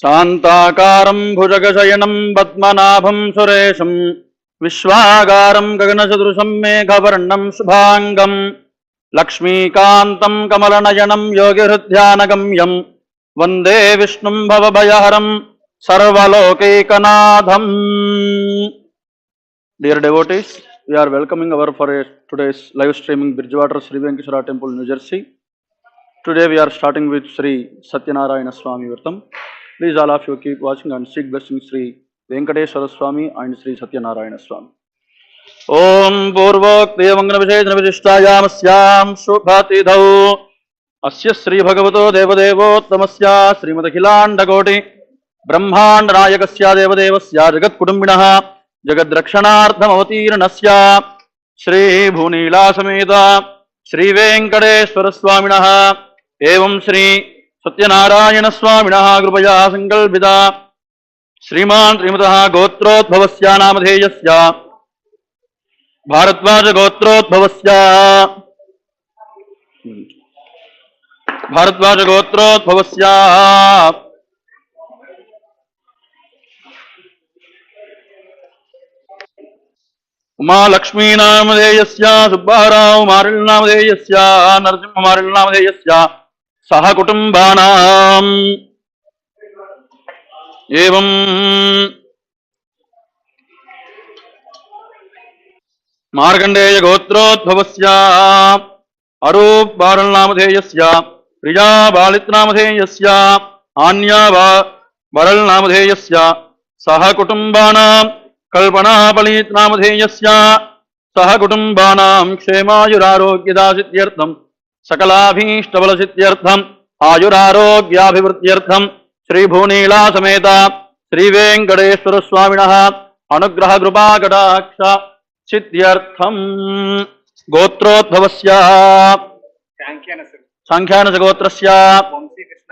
शान्ताकारं भुजगशयनं पद्मनाभं सुरेशं विश्वागारं गगनसदृशं मेघवर्णं शुभांगं लक्ष्मीकान्तं कमलनयनं योगिहृद्ध्यानगम्यं वन्दे विष्णुं भवभयहरं सर्वलोकैकनाथम्. Dear devotees, we are welcoming our for today's live streaming Bridgewater Sri Venkateshwara Temple, New Jersey. Today we are starting with Sri Satya Narayana Swami Virtam. Please all of you keep watching and seek blessing Sri Venkateshwara Swami and Sri Satya Narayana Swami. Om Purvokti Mangala Vishedana Vishishtayamasyam Shubhatidhau Asya Sri Bhagavato Devadevottamasya Srimadakilanda Koti Brahmanda Nayakasya Devadevasya Jagat Kudumbinaha Jagadrakshanartham Avatirnasya Sri Bhunila Sameda Sri Venkateshwara Swaminaha Evam Sri Satyanarayana Swaminaha Krupaya Sankalpita Sriman Srimataha Gotrodbhavasya Namadheyasya Bharatvaja Gotrodbhavasya Bharatvaja Gotrodbhavasya Uma Lakshmi Namadheyasya Subbarao Maril Namadheyasya Narasimha Maril Namadheyasya Saha Kutumbanam Evam Markandeya Gotrodbhavasya Arup Baral Namadheyasya Priya Balit Namadheyasya Anya Baral Namadheyasya Saha Kutumbanam Kalpana Palit Namadheyasya Saha Kutumbanam Kshemajurarogya Siddhyartham Sakalabhishtabala Siddhyartham Ayurarogyaabhivrutyartham Sri Bhunila Sameta Sri Venkateshwara Swaminaha Anugraha Krupa Kadaksha Siddhyartham Gotrodbhavasya Sankhyanasa Gotrasya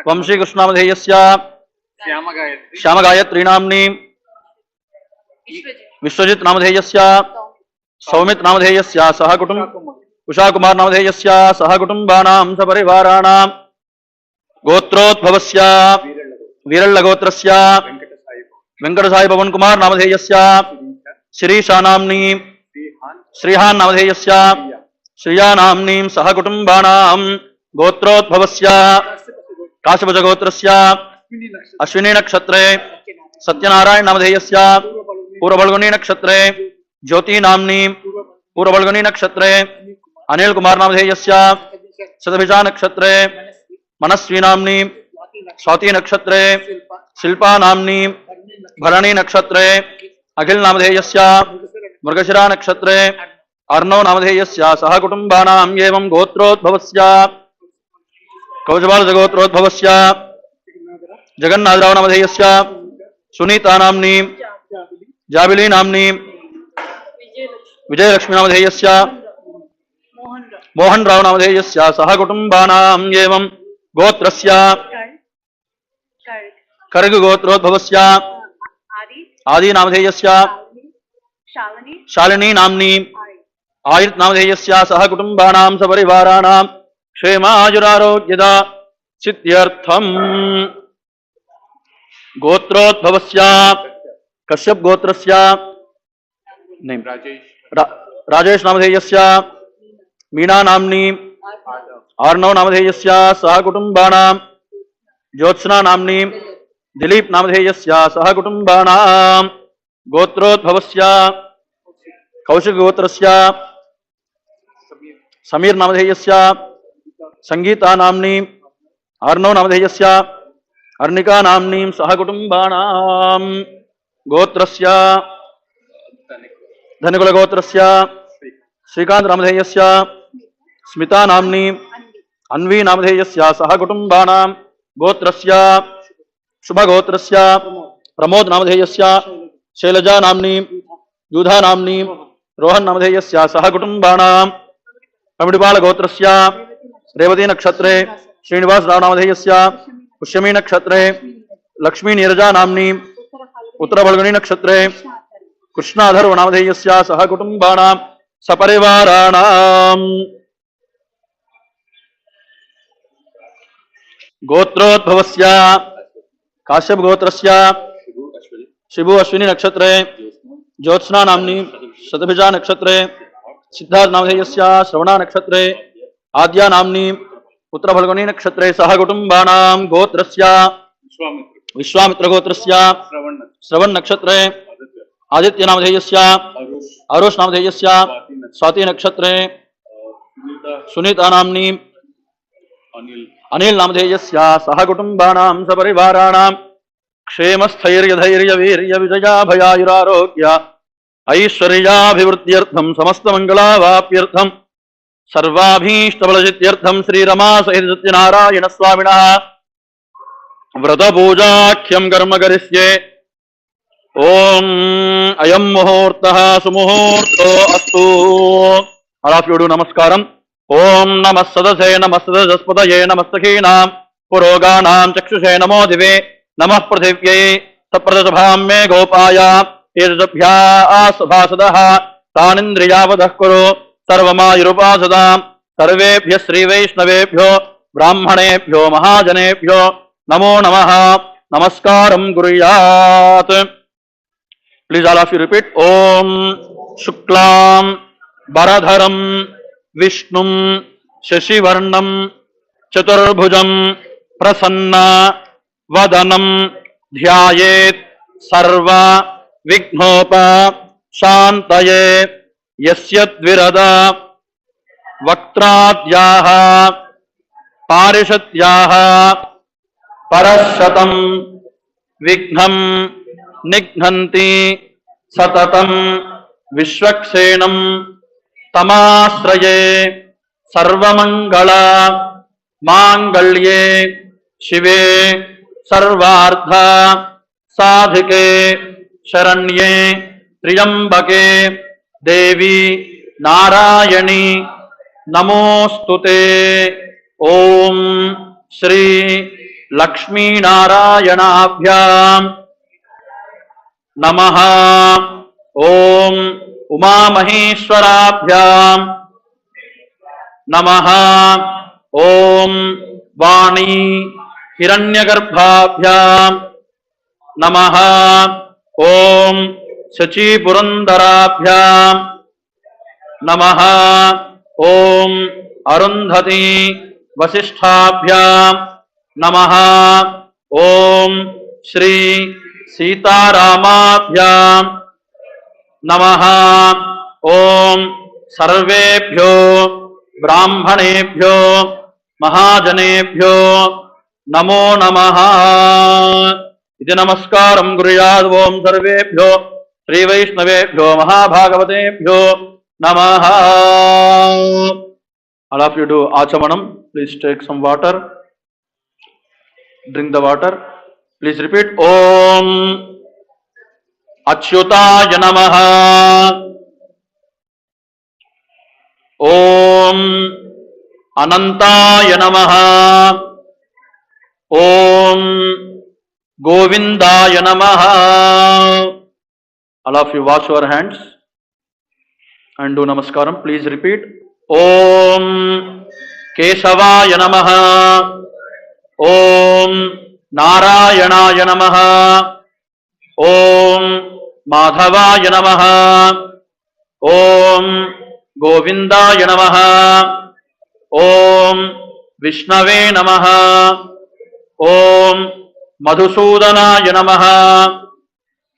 Vamsi Krishnamadheyasya Shyamagayatri Namni Vishwajit Namadheyasya Saumit Namadheyasya Saha Kutum Usha Kumar Namadheyasya Saha Kutumbanam Saparivaranam Gotrodbhavasya Viralla Gotrasya Venkata Pavan Kumar Namadheyasya Shirisha Namni Srihan Namadheyasya Shriya Namnim Saha Kutumbanam Gotrodbhavasya Kashyapa Gotrasya Ashwini Nakshatre Satyanarayana Namadheyasya Purabalguni Nakshatre Jyoti Namni Purabalguni Nakshatre Anil Kumar Namadheyasya Sadabhija Nakshatre Manasvi Namni Swati Nakshatre Shilpa Namni Bharani Nakshatre Akhil Namadheyasya Mrgashira Nakshatre Arno Namadheyasya Saha Kutumbanam Evam Gotrodbhavasya Kaujabal Jagotrodbhavasya Jagannadhrao Namadheyasya Sunita Namni Jabili Namni Vijay Lakshmi Namadheyasya Mohan Rao Namadheyasya Saha Kutumbanam Evam Gotrasya Karg Gotrodbhavasya Adi Namadheyasya Shalini Namni Ayrit Namadheyasya Saha Kutumbanam Saparivaranam Kshemajurarogyada Siddhyartham Gotrodbhavasya Kashyap Gotrasya Name Rajesh Namadheyasya Meena Namni Arnav Namadheyasya Saha Kutumbanam Jyotsna Namni Dilip Namadheyasya Saha Kutumbanam Gotrodbhavasya Kaushik Gotrasya Samir Namadheyasya Sangeeta Namni Arnav Namadheyasya Arnika Namnim Saha Kutumbanam Gotrasya Dhanikula Gotrasya Srikant Namadheyasya Smita Namni Anvi Namadheyasya Saha Kutumbanam Gotrasya Shubha Gotrasya Pramod Namadheyasya Shailaja Namni Yudha Namni Rohan Namadheyasya Saha Kutumbanam Pamidipala Gotrasya Revati Nakshatre Srinivas Rao Namadheyasya Pushyami Nakshatre Lakshmi Niraja Namni Uttara Balgani Nakshatre Krishna Adharva Namadheyasya Saha Kutumbanam Saparivaranam Gotrodbhavasya Kashyap गोत्रस्य Shibu Ashwini नक्षत्रे Jyotsna नाम्नी शतभिजा नक्षत्रे Siddharth नामधेयस्य श्रवणा नक्षत्रे आद्या नाम्नी पुत्र फल्गुनी नक्षत्रे सह कुटुंबानां गोत्रस्य विश्वामित्र गोत्रस्य श्रवण नक्षत्रे आदित्य नामधेयस्य आरुष नामधेयस्य स्वाति नक्षत्रे सुनीता नाम्नी अनिल नामधेयस्य सह कुटुंबानां सपरिवाराणां क्षेम स्थैर्य धैर्य वीर्य विजया भयायुरारोग्य ऐश्वर्याभिवृद्ध्यर्थं समस्त मंगलावाप्यर्थं सर्वाभीष्टफलसिद्ध्यर्थं श्रीरमा सहित सत्यनारायण स्वामिनः व्रत पूजाख्यं कर्म करिष्ये। ओम अयं मुहूर्तः सुमुहूर्तो अस्तु। All of you do नमस्कारम्। ओम नमः सदसे नमः सदस्पतये नमस्तकीनां पुरोगानां चक्षुषे नमो दिवे नमः पृथिव्यै सप्रदसभां मे गोपाय एतद्भ्यासभासदः तानिन्द्रियावदः कुरु सर्वमायुरुपासदां सर्वेभ्यः श्रीवैष्णवेभ्यो ब्राह्मणेभ्यो महाजनेभ्यो नमो नमः नमस्कारं कुर्यात्। Please all of you repeat. Om Shuklam Baradharam Vishnum Shashivarnam Chaturbhujam Prasanna Vadanam Dhyayet Sarva Vignopa Shantaye Yasyadvirada Vaktradyaha Parishatyaha Parashatam Vignam निघ्नन्ति सततं विश्वक्सेनं तमाश्रये सर्वमंगल मांगल्ये शिवे सर्वार्थ साधिके शरण्ये त्र्यंबके देवी नारायणी नमोस्तुते। ओम श्री लक्ष्मी नारायणाभ्याम् नमः। ओम उमा महेश्वराभ्यां नमः। ओम वाणी हिरण्यगर्भाभ्यां नमः। ओम शची पुरंदराभ्यां नमः। ओम अरुंधति वसिष्ठाभ्यां नमः। ओम श्री सीतारामाभ्यां नमः। ओम सर्वेभ्यो ब्राह्मणेभ्यो महाजनेभ्यो नमो नमः इति नमस्कारं कुर्यात्। ओम सर्वेभ्यो श्रीवैष्णवेभ्यो महाभागवतेभ्यो नमः। All of you do आचमनम. Please take some water. Drink the water. Please repeat. Om Achyutaya Namaha. Om Anantaya Namaha. Om Govindaya Namaha. All of you wash your hands and do namaskaram. Please repeat. Om Keshavaya Namaha. Om नारायणाय नमः। ओम माधवाय नमः। ओम गोविंदाय नमः। ओम विष्णवे नमः। ओम मधुसूदनाय नमः।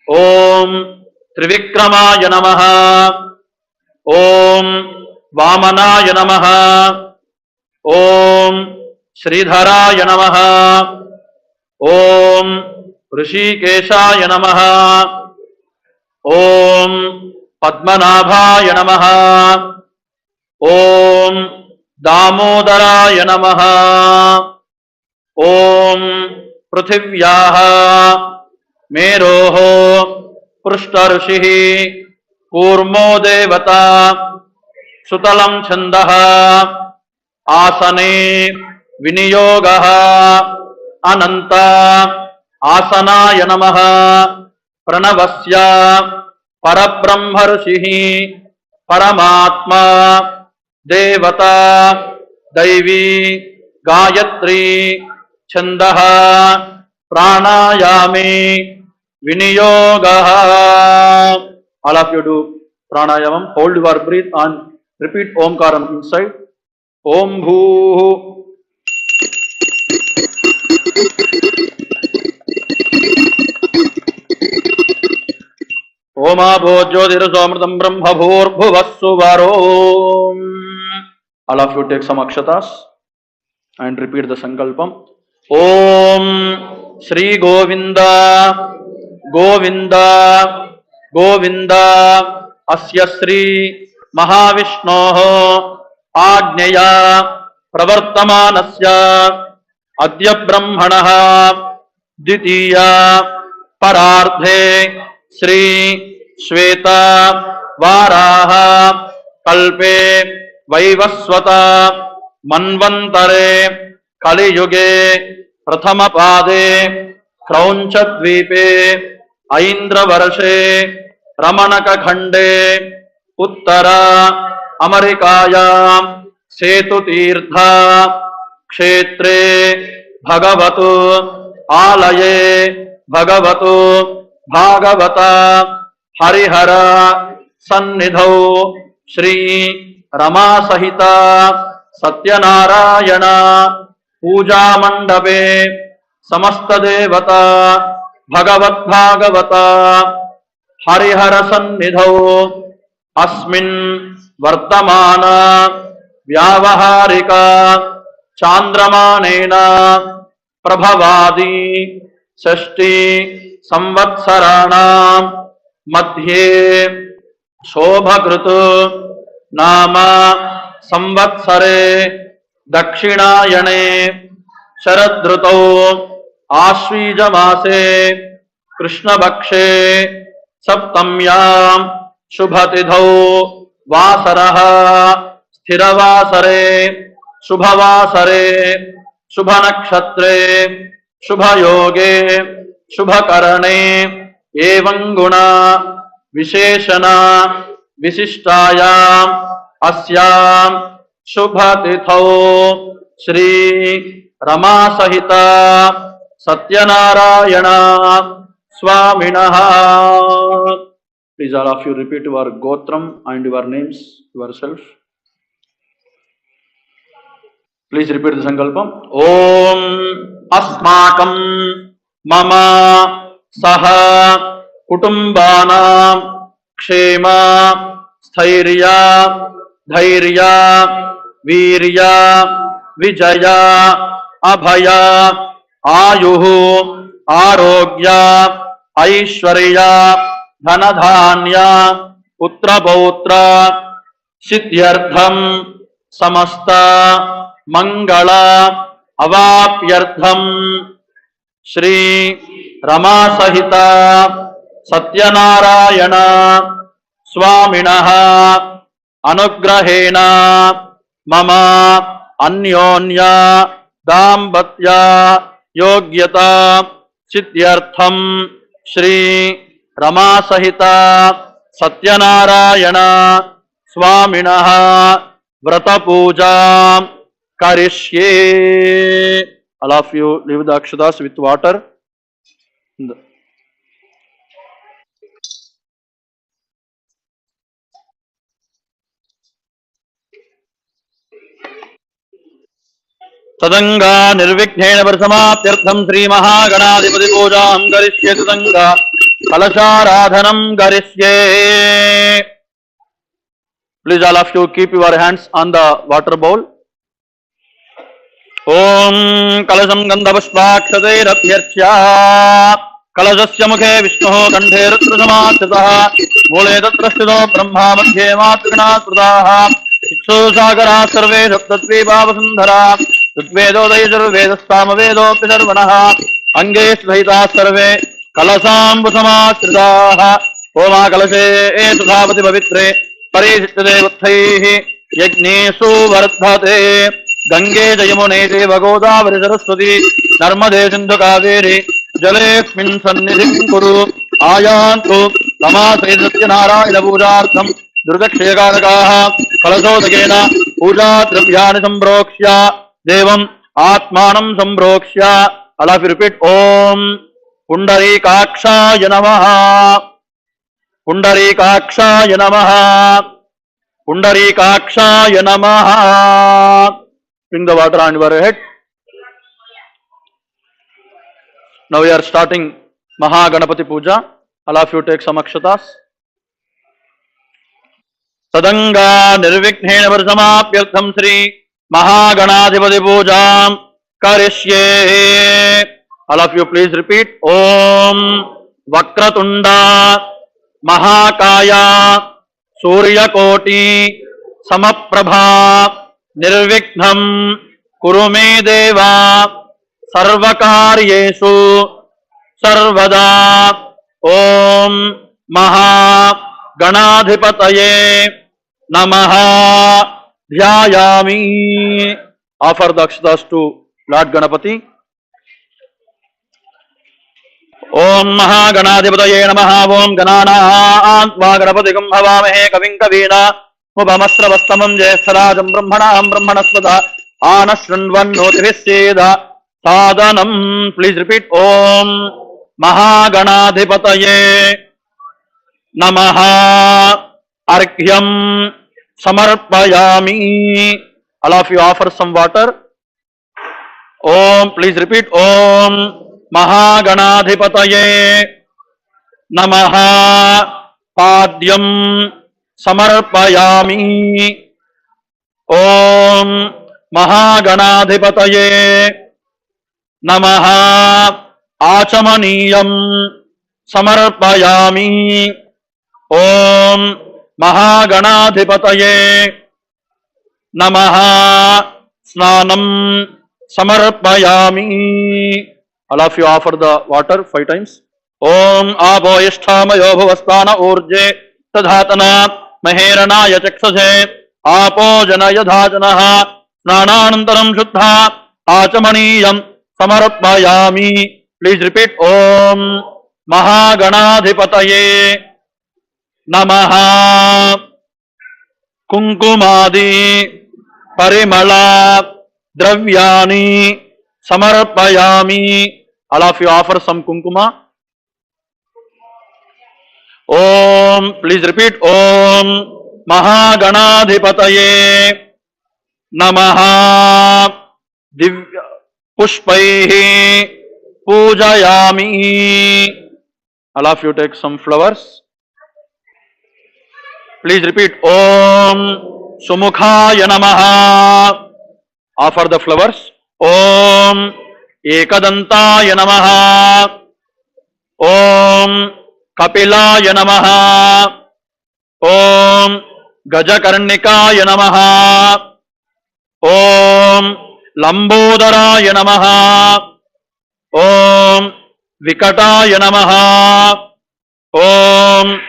ओम त्रिविक्रमाय नमः। ओम वामनाय नमः। ओम श्रीधराय नमः। ओम ऋषिकेशाय नमः। ओम पद्मनाभाय नमः। ओम दामोदराय नमः। ओम पृथिव्याः मेरोः पृष्ठऋषिः कूर्मो देवता सुतलं छन्दः आसने विनियोगः अनंत आसनाय नमः। प्रणवस्य परब्रह्म ऋषिः परमात्मा देवता दैवी गायत्री छन्दः प्राणायामे विनियोगः. All of you do pranayamam. Hold your breath and repeat omkaram inside. Om bhoo ओमा भोज्योतिरसोमृतं ब्रह्म भूर्भुवस्सुवरोम. All of you take some akshatas and repeat the sankalpam. Om Shri Govinda Govinda Govinda Asya Shri Mahavishnoho Agneya Pravartamanasya Adya Brahmanaha Ditiya Parardhe Shri Shweta Varaha Kalpe Vaivaswata Manvantare Kali Yuge Prathama Pade Kraunchadvipe Aindra Varashe Ramanaka Khande Uttara Amerikaya Setu Tirtha Kshetre Bhagavatu Alaye Bhagavatu Bhagavata Harihara Sannidhau Shri Rama Sahita Satya Narayana Puja Mandape Samasta Devata Bhagavat Bhagavata Harihara Sannidhau Asmin Vartamana Vyavaharika Chandramanena Prabhavadi Sashti Samvatsaranam Madhye Shobhakrutu Nama Samvatsare Dakshinayane Sharadrutau Ashwijamase Krishna Bakshe Saptamyam Shubhatidhau Vasaraha Sthiravasare Shubhavasare Shubhanakshatre Shubhayoge Shubhakarane Evanguna Visheshana Vishishtayam Asyam Shubhatithau Shri Rama Sahita Satya Narayana Swaminaha. Please all of you repeat your Gotram and your names yourself. Please repeat the Sankalpam. Om Asmakam Mama Saha Kutumbanam Kshema Sthairya Dhairya Virya Vijaya Abhaya Ayuhu Arogya Aishwarya Dhanadhanya Putra Pautra Siddhyartham Samasta Mangala Avapyartham Shri Rama Sahita Satya Narayana Swaminaha Anugrahena Mama Anyonya Dambatya Yogyata Siddhyartham Shri Rama Sahita Satya Narayana Swaminaha Vrata Puja Karishye. All of you leave the akshatas with water. Tadanga Nirvighena Parasamaप्त्यर्थम Sri Mahaganaधिपति पूजां करिष्ये. Tadanga Kalasharadhanam करिष्ये. Please all of you keep your hands on the water bowl. Om Kalasam Gandhapushpakshateirabhyarchya Kalasasya mukhe Vishnuho Kandhe Rudrasamasthitah Mule Tatrasthito Brahma Madhye Matrigana Srutaha Iksu Sagara Sarve Saptattvipavasundhara Ritvedodaya Sarvedasthamavedopi Sarvanaha Ange Sthita Sarve Kalasambusamastritaha Oma Kalashe Sudhavati Pavitre Parishtade Vathaihi Yajnesu Vardhate Gange Jayamune Deva Godavari Saraswati Narmade Sindhu Kaveri Jalesmin Sannidhim Kuru Ayantu Lama Sri Satya Narayana Pujartham Durgakshayakadakaha Kalasodakena Puja Dravyani Sambrokshya Devam Atmanam Sambrokshya All of you repeat Om Pundarikakshaya Namaha. Pundarikakshaya Namaha. Pundarikakshaya Namaha. Bring the water on your head. Now we are starting Mahaganapati Puja. All of you take some akshatas. Sadanga Nirvikhnena Varsamaapyartham Sri Mahaganadhipati Pujam Karishye. All of you please repeat Om Vakratunda Mahakaya Suryakoti Samaprabha Nirvikhnam Kurume Deva Sarvakaryesu Sarvada. Om Maha Ganadhipataye Namaha Dhyayami. Offer the akshatas to Lord Ganapati. Om Mahaganaadhipataye Namaha. Om Gananaantva Ganapatikum Bhavamahe Kavim Kavina Mupamastravastamam Jyestarajam Brahmanam Brahmanaspata Anashranvannotivisyeda Sadhanam. Please repeat Om Mahaganaadhipataye Namaha. Arghyam Samarpayami. All of you offer some water. Om, please repeat Om Mahaganadhipataye Namaha. Padyam Samarpayami. Om Mahaganadhipataye Namaha. Achamaniyam Samarpayami. Om Mahaganadhipataye Namaha. Snanam Samarpayami. All of you offer the water 5 times. Om Abo Ishtamayo Bhavastana Urje Tadhatana Maheranaya Chakshase Apo Janaya Dhajanaha Snananantaram Shuddha Achamaniyam Samarpayami. Please repeat Om Mahaganadhipataye Namaha. Kunkumadi Parimala Dravyani Samarpayami. All of you offer some kunkuma. Om, please repeat Om Mahaganadhipataye Namaha. Divya Pushpaihi Pujayami. All of you take some flowers. Please repeat Om Sumukhaya Namaha. Offer the flowers. Om Ekadantaya Namaha. Om Kapilaya Namaha. Om Gajakarnikaya Namaha. Om Lambodaraya Namaha. Om Vikataya Namaha. Om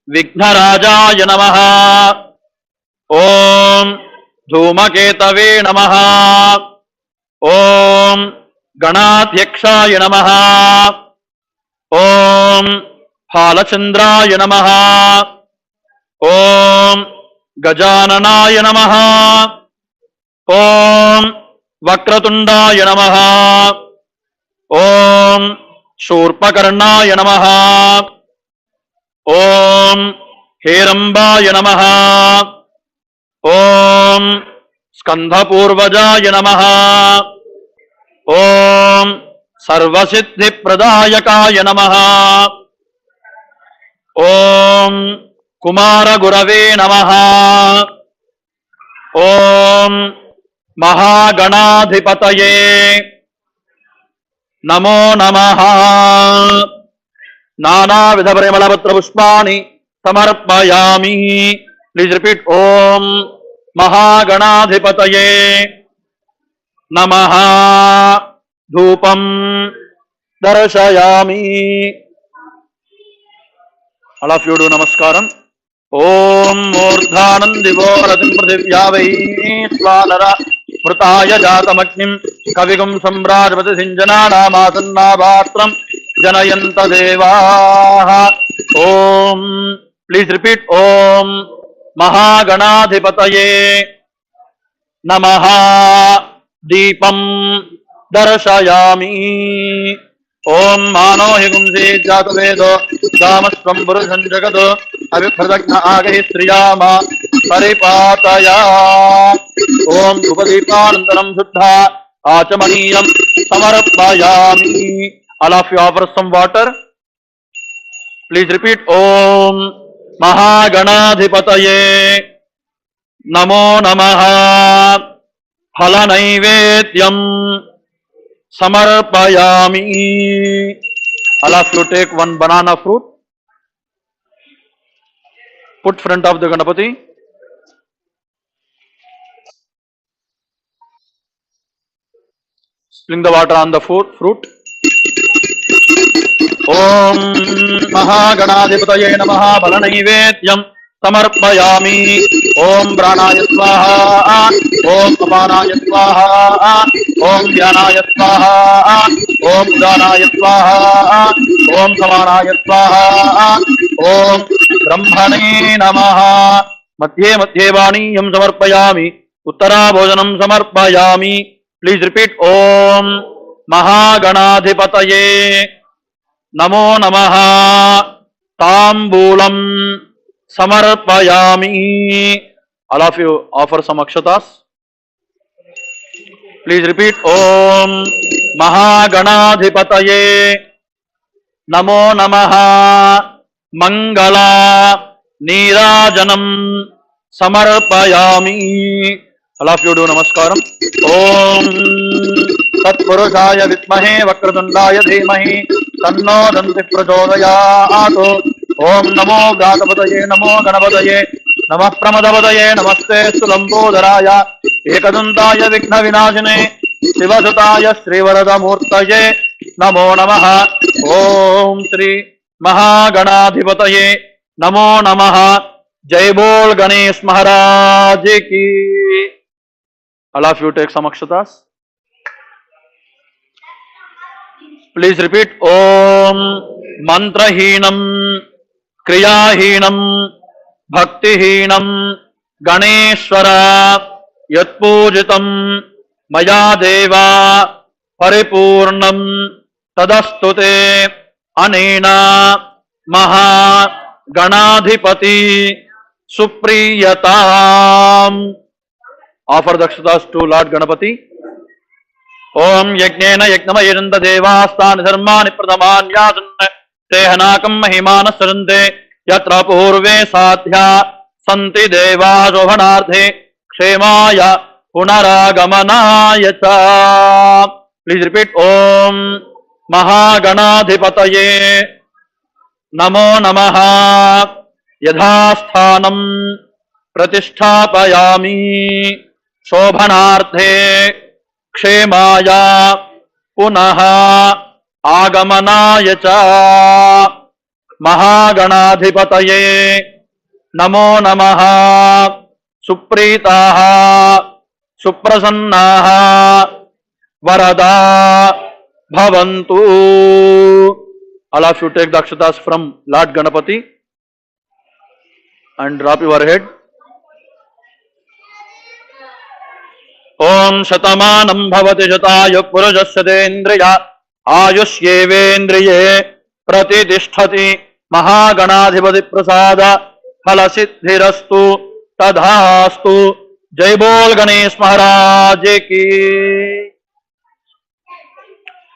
Vighnarajaya Namaha. Om Dhumaketave Namaha. Om Ganadhyakshaya Namaha. Om Halachandraya Namaha. Om Gajananaya Namaha. Om Vakratundaya Namaha. Om Shurpakarnaya Namaha. Om Herambaya Namaha. Om Skandhapurvajaya Namaha. Om Sarvasiddhi Pradayakaya Namaha. Om Kumara Gurave Namaha. Om Mahaganadhipataye Namo Namaha. Nana Vidha Parimalapatra Pushpani Samarpayami. Please repeat Om Mahaganadhipataye Namaha. Dhupam Darshayami. All of you do namaskaram. Om Murdhanandivo Ratim Prathivyavai Svalara Mrtaya Jatamagnim Kavigum Samrajvati Sinjanana Masanna Bhatram Janayanta Devaha. Om. Please repeat Om Mahaganadhipataye Namaha. Deepam दर्शयामि। ओम मानो हि गुंसे जातवेदो दामस्त्वं पुरुषं जगत् अविप्रदग्न आगहि श्रियाम परिपातया। ओम उपदीपानन्तरं शुद्धा आचमनीयं समर्पयामि। All of you offer some water. Please repeat. Om Mahaganadhipataye Namo Namaha. Phalanaivedyam Samarpayami. All of you take one banana fruit, put front of the Ganapati. Sprinkle the water on the fruit. ओम महागणाधिपतये नमः फलनैवेद्यं समर्पयामि। ओम प्राणाय स्वाहा। ओम अपानाय स्वाहा। ओम ध्यानाय स्वाहा। ओम उदानाय स्वाहा। ओम समानाय स्वाहा। ओम ब्रह्मणे नमः। मध्ये मध्ये वाणीयं समर्पयामि। उत्तराभोजनं समर्पयामि। Please repeat. ओम महागणाधिपतये नमो नमः तांबूलम समर्पयामि। All of you offer some akshatas. Please repeat. Om Mahaganadhipataye नमो नमः मंगला नीराजनम समर्पयामि। All of you do namaskaram. Om तत्पुरुषाय विद्महे वक्रतुंडाय धीमहि तन्नो दन्ति प्रचोदयात्। ओम नमो गातपतये नमो गणपतये नमः प्रमदपतये नमस्ते लंबोदराय एकदन्ताय विघ्नविनाशिने शिवसुताय श्रीवरदमूर्तये नमो नमः। ओम श्री महागणाधिपतये नमो नमः। जय बोल गणेश महाराज की। All of you take some akshatas. Please repeat. Om mantrahinam kriyahinam bhaktihinam ganeshwara yatpujitam maya deva paripurnam tadastute anena maha ganadhipati supriyatam. Offer the akshatas to Lord Ganapati. ओम यज्ञेन यज्ञमयेनन्द देवास्तानि धर्माणि प्रथमान्यासन् तेहनाकं महिमान सरन्ते यत्र पूर्वे साध्या सन्ति देवाः शोभनार्थे क्षेमाय पुनरागमनाय च। Please repeat. ओम महागणाधिपतये नमो नमः यथास्थानं प्रतिष्ठापयामि शोभनार्थे क्षेमाय पुनः आगमनाय च। महागणाधिपतये नमो नमः सुप्रीताः सुप्रसन्नाः वरदा भवन्तु। All of you take the akshatas from Lord Ganapati and drop your head. ओम शतमानं भवति शतायुः पुरुषस्यतेन्द्रिय आयुष्येवेन्द्रिये प्रतिष्ठति। महागणाधिपति प्रसाद फलसिद्धिरस्तु तथास्तु। जय बोल गणेश महाराज की।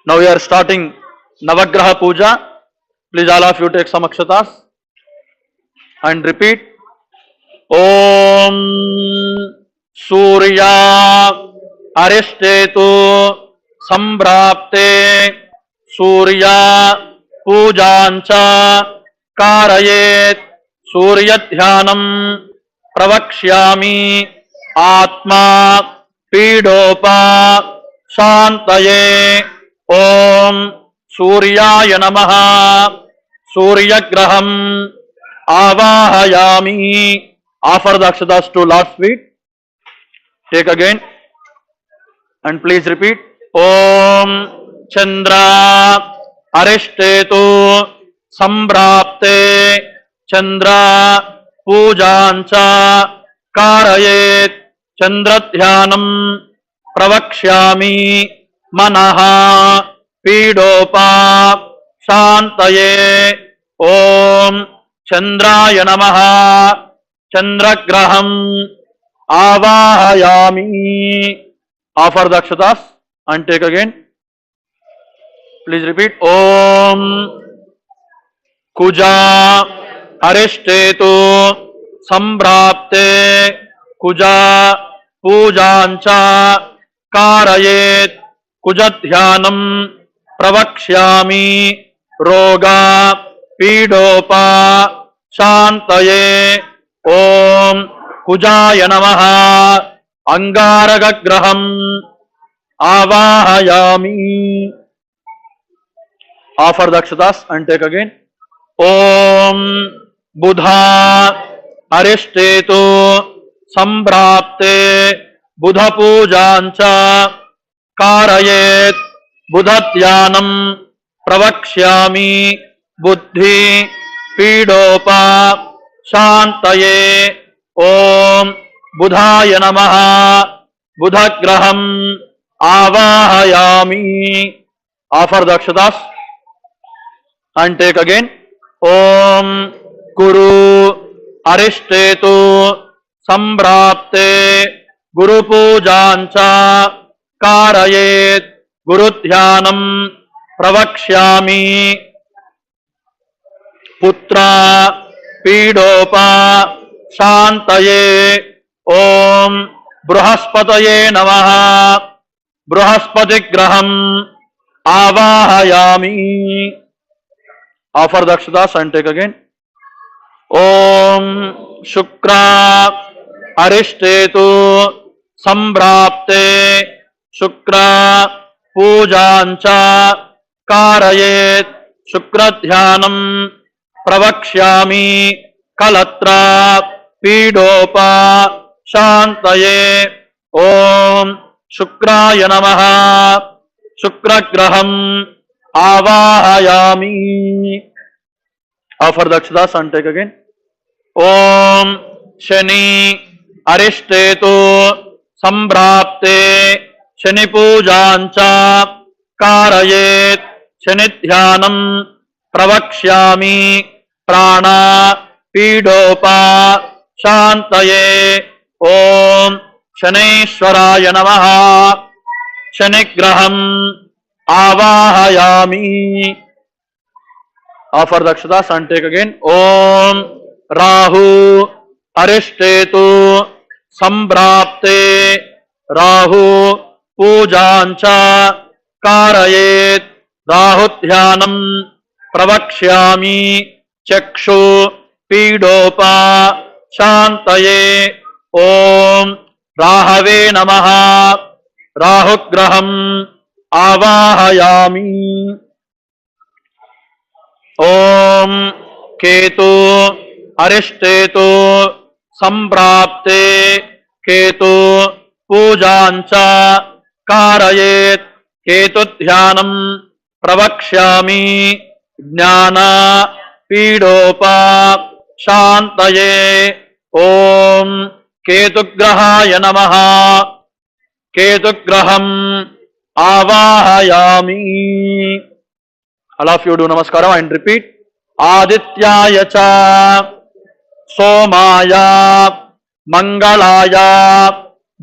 Now we are starting Navagraha Puja. Please all of you take some akshatas and repeat. Om Surya अरिष्टेतु संप्राप्ते Surya पूजांच कारयेत् सूर्य ध्यानं प्रवक्ष्यामि आत्मा पीडोपा शान्तये। ओम सूर्याय नमः सूर्यग्रहं आवाहयामि। Offer the akshatas to Lord's feet. Take again and please repeat. Om Chandra Arishthetu Samprapte Chandra Pujancha Karayet Chandra Dhyanam Pravakshami मनः पीडोपा शान्तये ओम चंद्राय नमः चंद्रग्रहम् आवाहयामि offer the akshatas and take again please repeat om कुजा अरिष्टेतु संप्राप्ते कुजा पूजांच कारयेत् कुजध्यानं प्रवक्ष्यामि रोगा पीडोपा शान्तये ओम कुजाय नमः अंगारकग्रहम् आवाहयामि offer the akshatas and take again ओम बुधा अरिष्टेतु संप्राप्ते बुध पूजांच कारयेत् बुधध्यानं प्रवक्ष्यामि बुद्धि पीडोपा शान्तये ओम बुधाय नमः बुधग्रहम् आवाहयामि offer the akshatas and take again ओम गुरु अरिष्टेतु संप्राप्ते गुरु पूजांच कारयेत् गुरुध्यानं प्रवक्ष्यामि पुत्रा पीडोपा शान्तये ओम बृहस्पतये नमः बृहस्पतिग्रहम् आवाहयामि offer the akshatas and take again om shukra arishthetu samprapte shukra pujancha karayet shukradhyanam pravakshami kalatra pidopa shantaye om shukraya namaha shukragraham आवाहयामि offer the akshatas and take again ओम शनि अरिष्टेतु संप्राप्ते शनि पूजांच कारयेत् शनिध्यानं प्रवक्ष्यामि प्राणा पीडोपा शान्तये ओम शनैश्वराय नमः शनिग्रहम् आवाहयामि offer the akshatas and take again om Rahu अरिष्टेतु संप्राप्ते Rahu पूजांच कारयेत् राहुध्यानं प्रवक्ष्यामि चक्षु पीडोपा शान्तये ओम Rahway नमः राहुग्रहम् आवाहयामि ओम केतु अरिष्टेतु संप्राप्ते केतु पूजांच कारयेत् केतुध्यानं प्रवक्ष्यामि ज्ञान पीडोपा शान्तये ओम केतुग्रहाय नमः केतुग्रहम् आवाहयामि all of you do namaskaram and repeat आदित्याय च सोमाय मंगलाय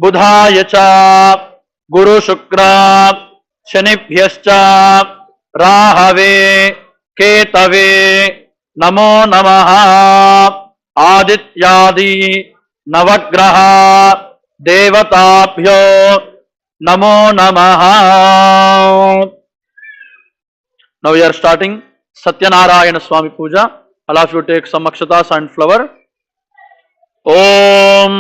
बुधाय च गुरु शुक्र शनिभ्यश्च राहवे केतवे नमो नमः आदित्यादि नवग्रह देवताभ्यो नमो नमः. Now we are starting Satya Narayana Swami Puja. All of you take some akshatas and flower. Om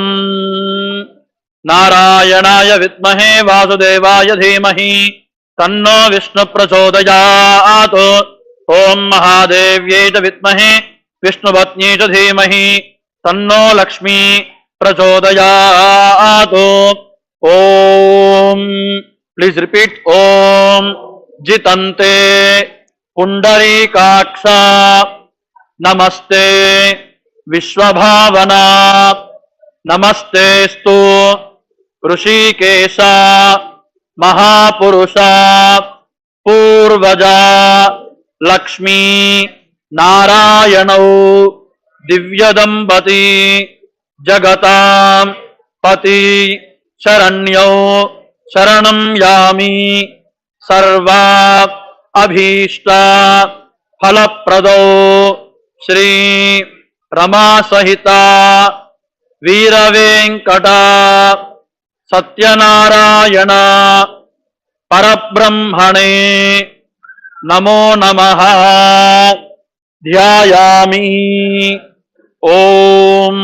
Narayanaaya Vidmahe Vasudevaya Dhimahi Tanno Vishnu Prachodayat. Om Mahadevye Vidmahe Vishnu Patni Dhimahi Tanno Lakshmi Prachodayat. Om. Please repeat. Om Jitante Pundarikaksha Namaste Vishwabhavana Namaste Stu Rushikesha महापुरुषा पूर्वजा Lakshmi नारायणौ दिव्यदंपती जगतां पति शरण्यो शरणं यामि सर्वा अभीष्टा फलप्रदो श्री रमा सहिता वीरवेंकटा सत्यनारायण परब्रह्मणे नमो नमः ध्यायामि। ओम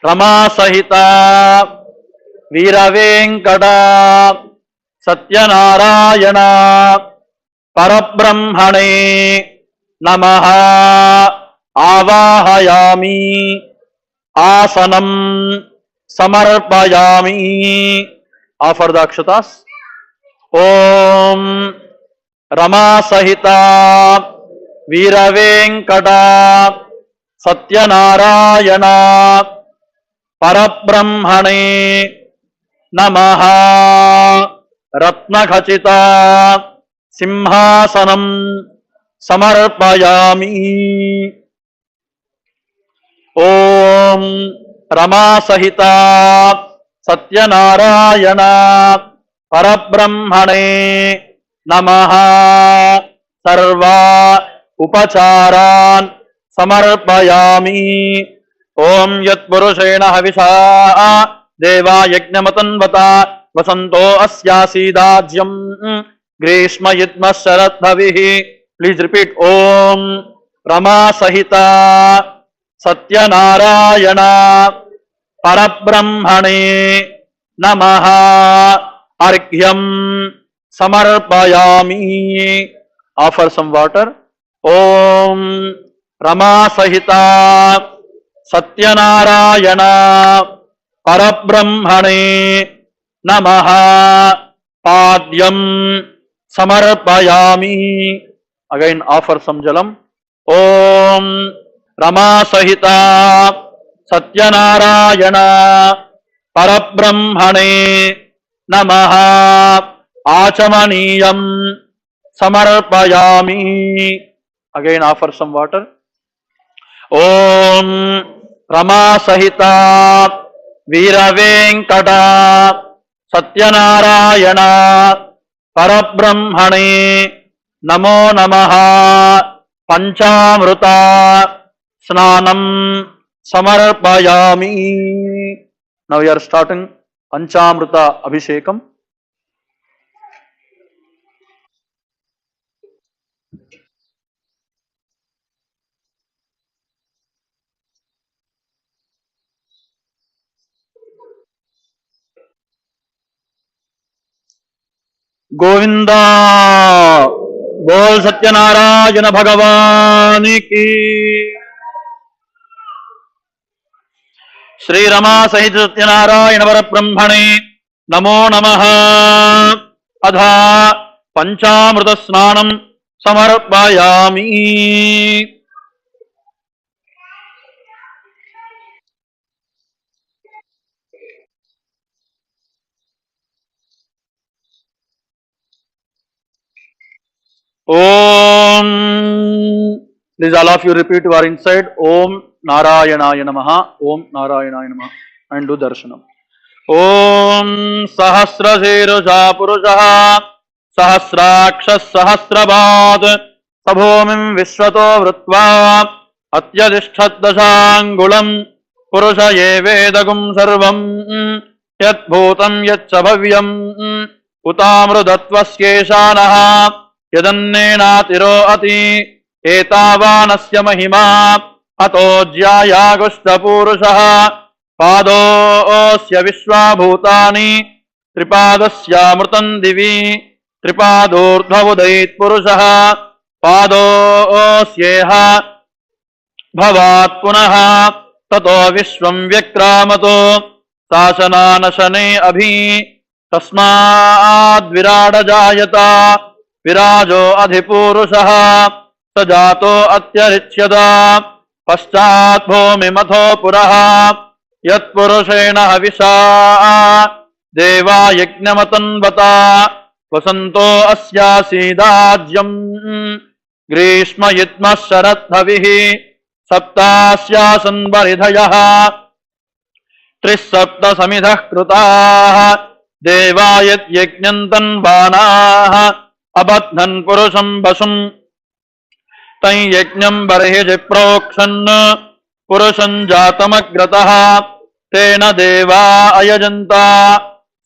रमा सहिता वीरवेंकटा सत्यनारायण परब्रह्मणे नमः आवाहयामि आसनं समर्पयामि। ऑफर द अक्षतास। ओम रमा सहिता वीरवेंकटा सत्यनारायण परब्रह्मणे नमः रत्नखचिता सिंहासनं समर्पयामि। ओम रमा सहिता सत्यनारायण परब्रह्मणे नमः सर्वा उपचारान् समर्पयामि। ओम यत्पुरुषेण हविषा देवा यज्ञमतन्वता वसंतो अस्यासीदाज्यं ग्रीष्म युद्म शरद्भविः। Please repeat. ओम रमा सहिता सत्यनारायण परब्रह्मणे नमः अर्घ्यं समर्पयामि। Offer some water. Om Rama सहिता सत्यनारायण परब्रह्मणे नमः पाद्यं समर्पयामि। अगेन ऑफर सम जलम। ओम रमा सहिता सत्यनारायण परब्रह्मणे नमः आचमनीयं समर्पयामि। Again offer some water. Om Rama सहिता वीरवेंकटा सत्यनारायण परब्रह्मणे नमो नमः पंचामृता स्नानं समर्पयामि। Now we are starting Panchamrita Abhishekam. Govinda बोल सत्यनारायण भगवान की। श्री रमा सहित सत्यनारायण परब्रह्मणे नमो नमः। अधा पंचामृत स्नानं समर्पयामि। Om please all of you repeat you are inside. Om नारायणाय नमः। ओम नारायणाय नमः एंड डू दर्शनम। ओम सहस्रशीर्षा पुरुषः सहस्राक्षः सहस्रपाद सभूमिं विश्वतो वृत्वा अत्यतिष्ठद्दशाङ्गुलं पुरुष ये वेदगुं सर्वं यद्भूतं यच्च भव्यम् उतामृतत्वस्येषानः यदन्नेनातिरो अति एतावानस्य महिमा अतो ज्यायागुष्ठपूरुषः पादोऽस्य विश्वाभूतानि त्रिपादस्यामृतं दिवि त्रिपादोर्ध्वमुदयित्पुरुषः पादोऽस्येह भवात् पुनः ततो विश्वं व्यक्रामतो शासनानशने अभि तस्माद् जायत विराजो अधिपूरुषः स जातो अत्यरिच्यत पश्चात् भूमिमथो पुरः यत्पुरुषेण हविषा देवा यज्ञमतन्वता वसन्तो अस्यासीदाज्यम् ग्रीष्म युद्मः शरद्धविः सप्तास्यासन् वरिधयः त्रिसप्त समिधः कृताः देवा यज्ञम् तन्वानाः अबध्नन् पुरुषम् वसुम् तै यज्ञम् बर्हिषि प्रोक्षन् पुरुषम् जातमग्रतः तेन देवा अयजन्त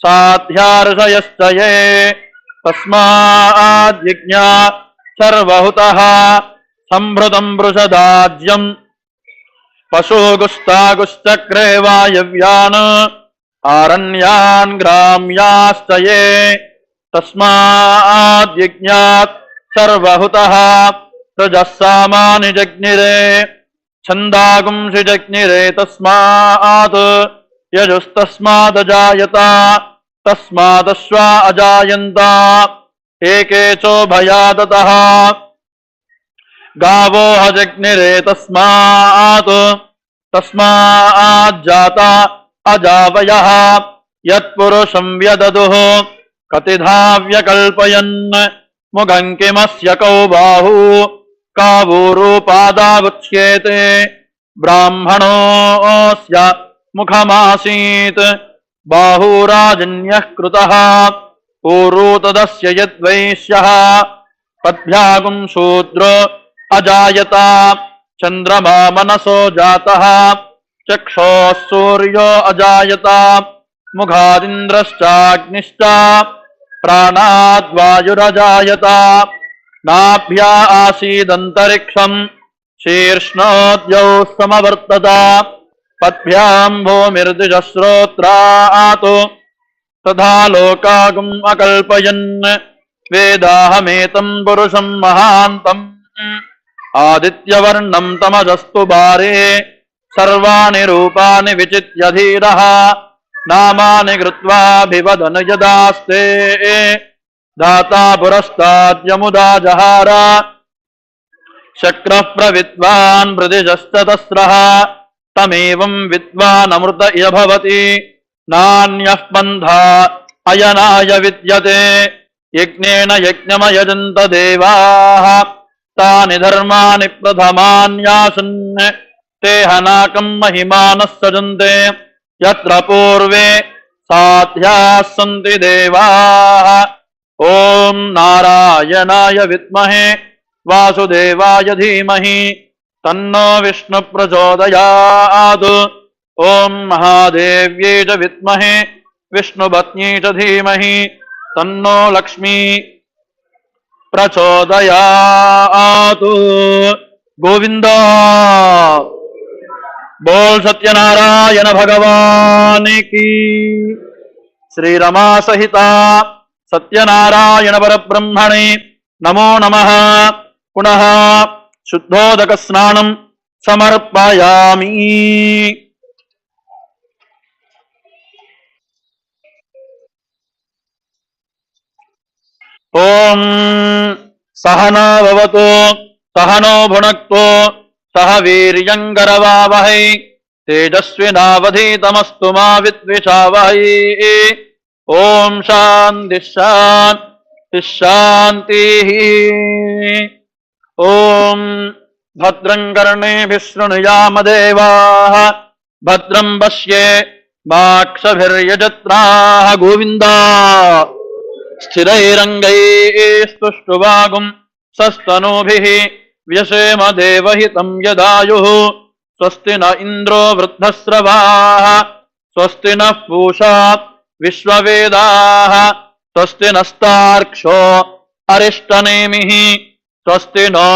साध्यार्षयश्च ये तस्माद्यज्ञा सर्वहुतः सम्भृतम् वृषदाज्यम् पशुगुस्तागुश्चक्रे वायव्यान् आरण्यान् ग्राम्याश्च ये तस्माद्यज्ञात् सर्वहुतः रजः सामानि जज्ञिरे छन्दागुंसि जज्ञिरे तस्मात् यजुस्तस्मादजायत तस्मादश्वा अजायन्त एके चोभयादतः गावो हजग्निरे तस्मात् तस्माज्जाता अजावयः यत्पुरुषं व्यददुः कतिधा व्यकल्पयन् मुखं किमस्य कौ बाहू कावूरूपादावुच्येते ब्राह्मणोऽस्य मुखमासीत् बाहूराजन्यः कृतः ऊरू तदस्य यद्वैश्यः पद्भ्यागुं शूद्रो अजायत चन्द्रमा मनसो जातः चक्षोः सूर्यो अजायत मुखादिन्द्रश्चाग्निश्च प्राणाद्वायुरजायत नाभ्या आसीदन्तरिक्षम् शीर्ष्णोद्यौ समवर्तत पद्भ्याम् भूमिर्द्विजश्रोत्रात् तथा लोकागुम् अकल्पयन् वेदाहमेतम् पुरुषम् महान्तम् आदित्यवर्णम् तमजस्तु बारे सर्वाणि रूपाणि विचित्य धीरः नामानि कृत्वाभिवदन् यदास्ते दाता पुरस्ताद्यमुदा जहार शक्रः प्रविद्वान् प्रदिशस्ततस्रः तमेवम् विद्वानमृत इह भवति नान्यः पन्था अयनाय विद्यते यज्ञेन यज्ञमयजन्त देवाः तानि धर्माणि प्रथमान्यासन् ते हनाकम् महिमानः सजन्ते यत्र पूर्वे साध्याः सन्ति देवाः ॐ नारायणाय विद्महे वासुदेवाय धीमहि तन्नो विष्णु प्रचोदयात् ॐ महादेव्यै च विद्महे विष्णुपत्न्यै च धीमहि तन्नो लक्ष्मी प्रचोदयात् गोविंद बोल सत्यनारायण भगवान की। श्री रमा सहिता सत्यनारायण परब्रह्मणे नमो नमः। पुनः शुद्धोदक स्नानं समर्पयामि। ओम सहना भवतु सहनो भुनक्तु सह वीर्यङ्करवावहै तेजस्विनावधीतमस्तु मा विद्विषावहै। ओम शान्ति शान्ति शान्तिः। ओम भद्रं कर्णेभिः शृणुयाम देवाः भद्रं पश्ये माक्षभिर्यजत्राः। गोविन्द स्थिरैरङ्गैस्तुष्टुवागुं सस्तनूभिः व्यसेम देवहितं यदायुः। स्वस्ति न इन्द्रो वृद्धस्रवाः स्वस्ति नः पूषा विश्ववेदाः स्वस्ति नस्तार्क्ष्यो अरिष्टनेमिः स्वस्ति नो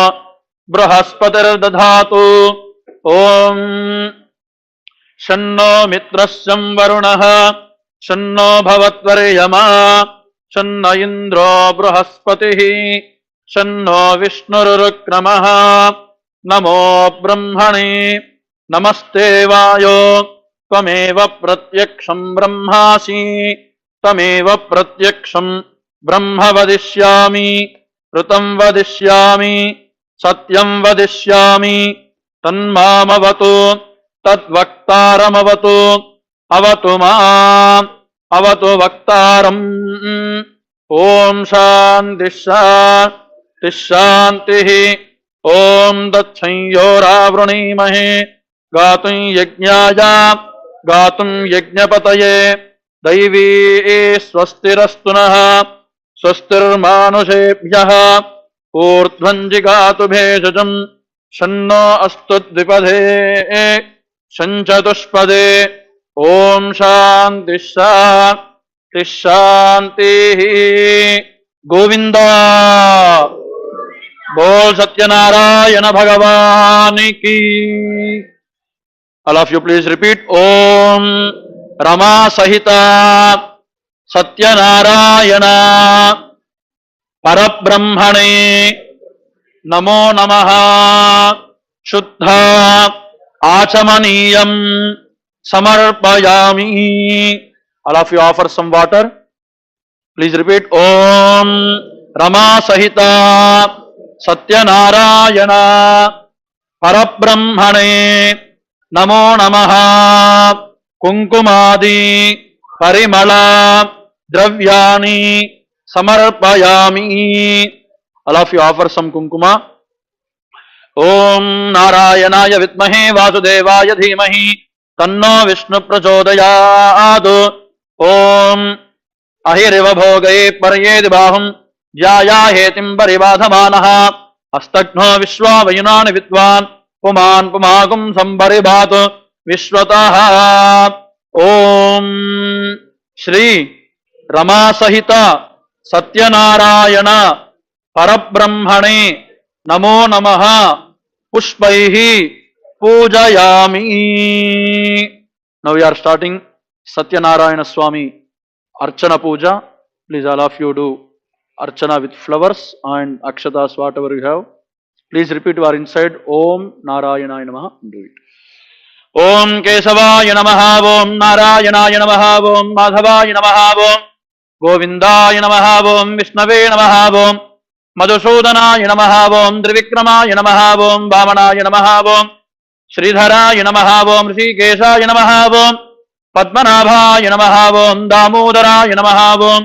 बृहस्पतिर्दधातु। ॐ शन्नो मित्रस्यं वरुणः शन्नो भवत्वर्यमा शन्न इन्द्रो बृहस्पतिः शन्नो विष्णुरुक्रमः। नमो ब्रह्मणे नमस्ते वायो त्वमेव प्रत्यक्षं ब्रह्मासि त्वमेव प्रत्यक्षं ब्रह्म वदिष्यामि ऋतं वदिष्यामि सत्यं वदिष्यामि तन्मामवतु तद्वक्तारमवतु अवतु माम् अवतु वक्तारम्। ओम शांति शांति शांतिः। ओम दत्संयोरावृणीमहे गातुं यज्ञाय गातुं यज्ञपतये दैवी स्वस्तिरस्तु नः स्वस्तिर्मानुषेभ्यः ऊर्ध्वं जिगातु भेषजम् शन्नो अस्तु द्विपदे शञ्चतुष्पदे। ओम शांति शांति शांतिः। गोविंदा बोल सत्यनारायण भगवान की। All of you please repeat. Om Rama Sahita Satyanarayana Parabrahmane Namo Namaha Shuddha Achamaniyam Samarpayami. All of you offer some water. Please repeat. Om Rama Sahita Satyanarayana Parabrahmane Namo Namaha Kunkumadi Parimala Dravyani Samarpayami. All of you offer some kunkuma. Om Narayanaya Vidmahe Vasudevaya Dhimahi Tanno Vishnu Prachodayad. Om Ahiriva Bhogaye Parayed Bahum Jaya Hetim Paribadhamanaha Astagno Vishwa Vayunani Vidwan Puman Pumagum Sambaribhatu Vishwataha. Om Shri Rama Sahita Satyanarayana Parabrahmane Namo Namaha Pushpaihi Pujayami. Now we are starting Satyanarayana Swami Archana Puja. Please all of you do Archana with flowers and akshatas, whatever you have. Please repeat your inside. Om Narayana Namaha. Do it. Om Kesavaya Namaha. Om Narayana Namaha. Om Madhavaya Namaha. Om Govindaya Namaha. Om Vishnave Namaha. Om Madhusudana Namaha. Om Trivikramaya Namaha. Om Vamanaya Namaha. Om Sridharaya Namaha. Om Rishikeshaya Namaha. Om Padmanabhaya Namaha. Om Damodaraya Namaha. Om